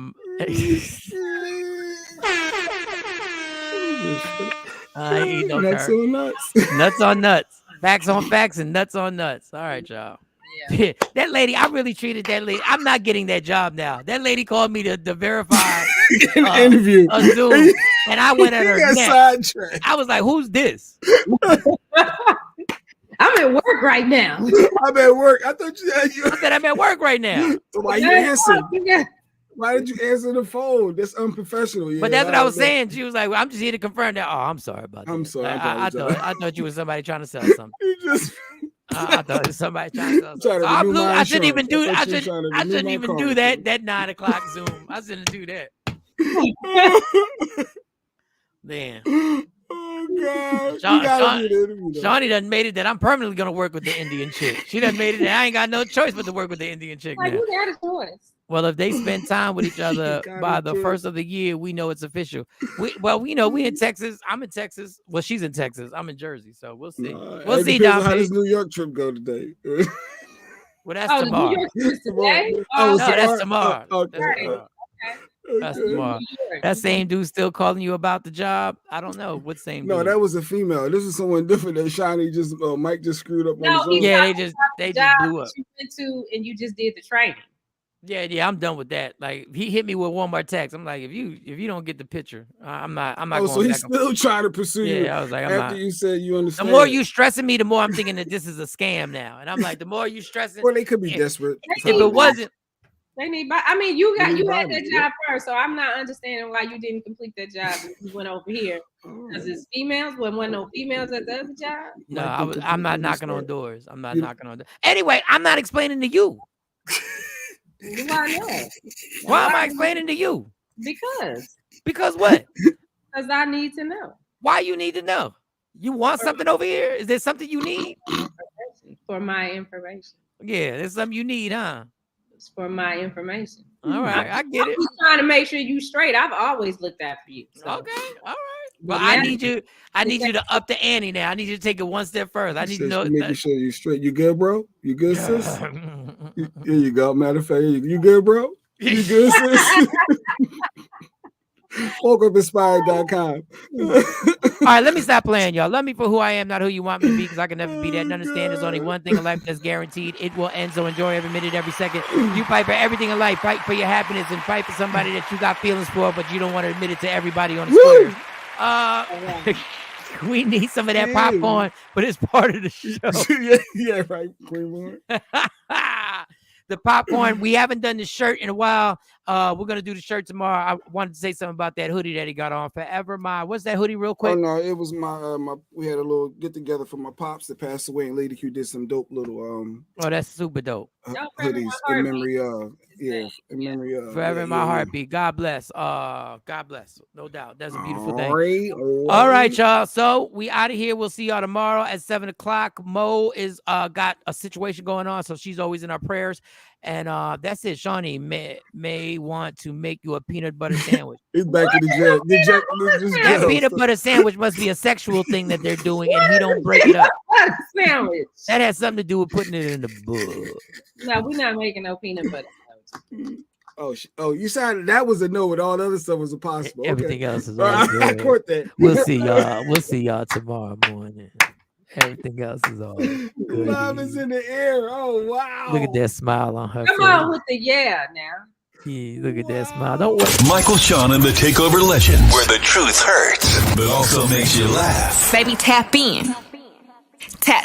[SPEAKER 6] ain't eat no
[SPEAKER 7] nuts
[SPEAKER 6] curry.
[SPEAKER 7] on nuts.
[SPEAKER 6] Nuts on nuts. Facts on facts and nuts on nuts. All right, y'all. Yeah. That lady, I really treated that lady. I'm not getting that job now. That lady called me to verify
[SPEAKER 7] interview.
[SPEAKER 6] A Zoom, and I went at her neck.
[SPEAKER 7] Sidetracked.
[SPEAKER 6] I was like, "Who's this?"
[SPEAKER 8] I'm at work right now.
[SPEAKER 7] I'm at work. I thought you.
[SPEAKER 6] I said, "I'm at work right now."
[SPEAKER 7] So why you answer? Why did you answer the phone? That's unprofessional. Yeah,
[SPEAKER 6] but that's what I was saying. She was like, well, "I'm just here to confirm that." Oh, I'm sorry about that.
[SPEAKER 7] I'm sorry.
[SPEAKER 6] I thought you were somebody trying to sell something. I thought it was somebody trying to sell something. I shouldn't even do that. I shouldn't even do that. That 9 o'clock Zoom. I shouldn't do that. Man.
[SPEAKER 7] Oh God.
[SPEAKER 6] Shawnee done made it that I'm permanently gonna work with the Indian chick. She done made it that I ain't got no choice but to work with the Indian chick.
[SPEAKER 8] Like,
[SPEAKER 6] now.
[SPEAKER 8] you got a choice.
[SPEAKER 6] Well, if they spend time with each other by the first of the year, we know it's official. We in Texas. I'm in Texas. Well, she's in Texas. I'm in Jersey. So we'll see. We'll see.
[SPEAKER 7] How does New York trip go today?
[SPEAKER 6] Well, that's tomorrow.
[SPEAKER 8] New York trip today?
[SPEAKER 6] No, that's tomorrow.
[SPEAKER 8] Okay.
[SPEAKER 6] That's tomorrow. That same dude still calling you about the job? I don't know. What same dude?
[SPEAKER 7] No, that was a female. This is someone different that Shawnee just Mike just screwed up on his own.
[SPEAKER 6] Yeah, they just blew up.
[SPEAKER 8] You went to and you just did the training.
[SPEAKER 6] Yeah, I'm done with that. Like he hit me with one more text. I'm like, if you don't get the picture, I'm not.
[SPEAKER 7] Oh,
[SPEAKER 6] going
[SPEAKER 7] so he's still trying to pursue you.
[SPEAKER 6] Yeah, I was like,
[SPEAKER 7] after you said you understand.
[SPEAKER 6] The more you stressing me, the more I'm thinking that this is a scam now. And I'm like, the more you stressing.
[SPEAKER 7] Well, they could be desperate.
[SPEAKER 6] If it wasn't.
[SPEAKER 8] They need. I mean, you had that job first, so I'm not understanding why you didn't complete that job. You went over here because it's females. Wasn't no females at the other job.
[SPEAKER 6] No, I'm not knocking on doors. I'm not knocking on doors. Anyway, I'm not explaining to you.
[SPEAKER 8] Why not?
[SPEAKER 6] Why am I explaining to you?
[SPEAKER 8] Because
[SPEAKER 6] what?
[SPEAKER 8] Because I need to know.
[SPEAKER 6] Why you need to know? You want something over here? Is there something you need?
[SPEAKER 8] For my information.
[SPEAKER 6] Yeah, there's something you need, huh?
[SPEAKER 8] It's for my information.
[SPEAKER 6] All right, I get it.
[SPEAKER 8] I'm just trying to make sure you straight. I've always looked out for you. So.
[SPEAKER 6] Okay, all right. Well, I need you to up the ante now. I need you to take it one step further. I need to know.
[SPEAKER 7] Making sure you straight. You good, bro? You good, sis? Here you go. Matter of fact, you good, bro? You good, sis? WokeUpInspired.com.
[SPEAKER 6] All right, let me stop playing, y'all. Love me for who I am, not who you want me to be, because I can never be that. And understand there's only one thing in life that's guaranteed. It will end, so enjoy every minute, every second. You fight for everything in life. Fight for your happiness and fight for somebody that you got feelings for, but you don't want to admit it to everybody on the square. We need some of that popcorn, but it's part of the show.
[SPEAKER 7] yeah, right. Queen.
[SPEAKER 6] The popcorn. We haven't done the shirt in a while. We're gonna do the shirt tomorrow. I wanted to say something about that hoodie that he got on. Forever my. What's that hoodie, real quick?
[SPEAKER 7] Oh no, it was my we had a little get together for my pops that passed away, and Lady Q did some dope little
[SPEAKER 6] Oh, that's super dope.
[SPEAKER 7] Hoodies in memory of. Yeah, in memory of.
[SPEAKER 6] Forever in my heartbeat. God bless. God bless. No doubt. That's a beautiful thing. All right, y'all. So we out of here. We'll see y'all tomorrow at 7 o'clock. Mo is got a situation going on, so she's always in our prayers. And that's it. Shawnee may want to make you a peanut butter sandwich.
[SPEAKER 7] He's back in the jail.
[SPEAKER 6] That peanut butter sandwich must be a sexual thing that they're doing, and he don't break it up.
[SPEAKER 8] Sandwich.
[SPEAKER 6] That has something to do with putting it in the book.
[SPEAKER 8] No, we're not making no peanut butter.
[SPEAKER 7] Oh, you said that was a no, and all the other stuff was a possible.
[SPEAKER 6] Everything else is
[SPEAKER 7] all
[SPEAKER 6] good.
[SPEAKER 7] I caught that.
[SPEAKER 6] We'll see y'all. We'll see y'all tomorrow morning. Everything else is all good.
[SPEAKER 7] Love is in the air. Oh wow!
[SPEAKER 6] Look at that smile on her.
[SPEAKER 8] Come on with the yeah now.
[SPEAKER 6] Yeah, look at that smile. Don't worry.
[SPEAKER 2] Michael Shawn and the Takeover Legends, where the truth hurts, but also makes you laugh.
[SPEAKER 3] Baby, tap in. Tap,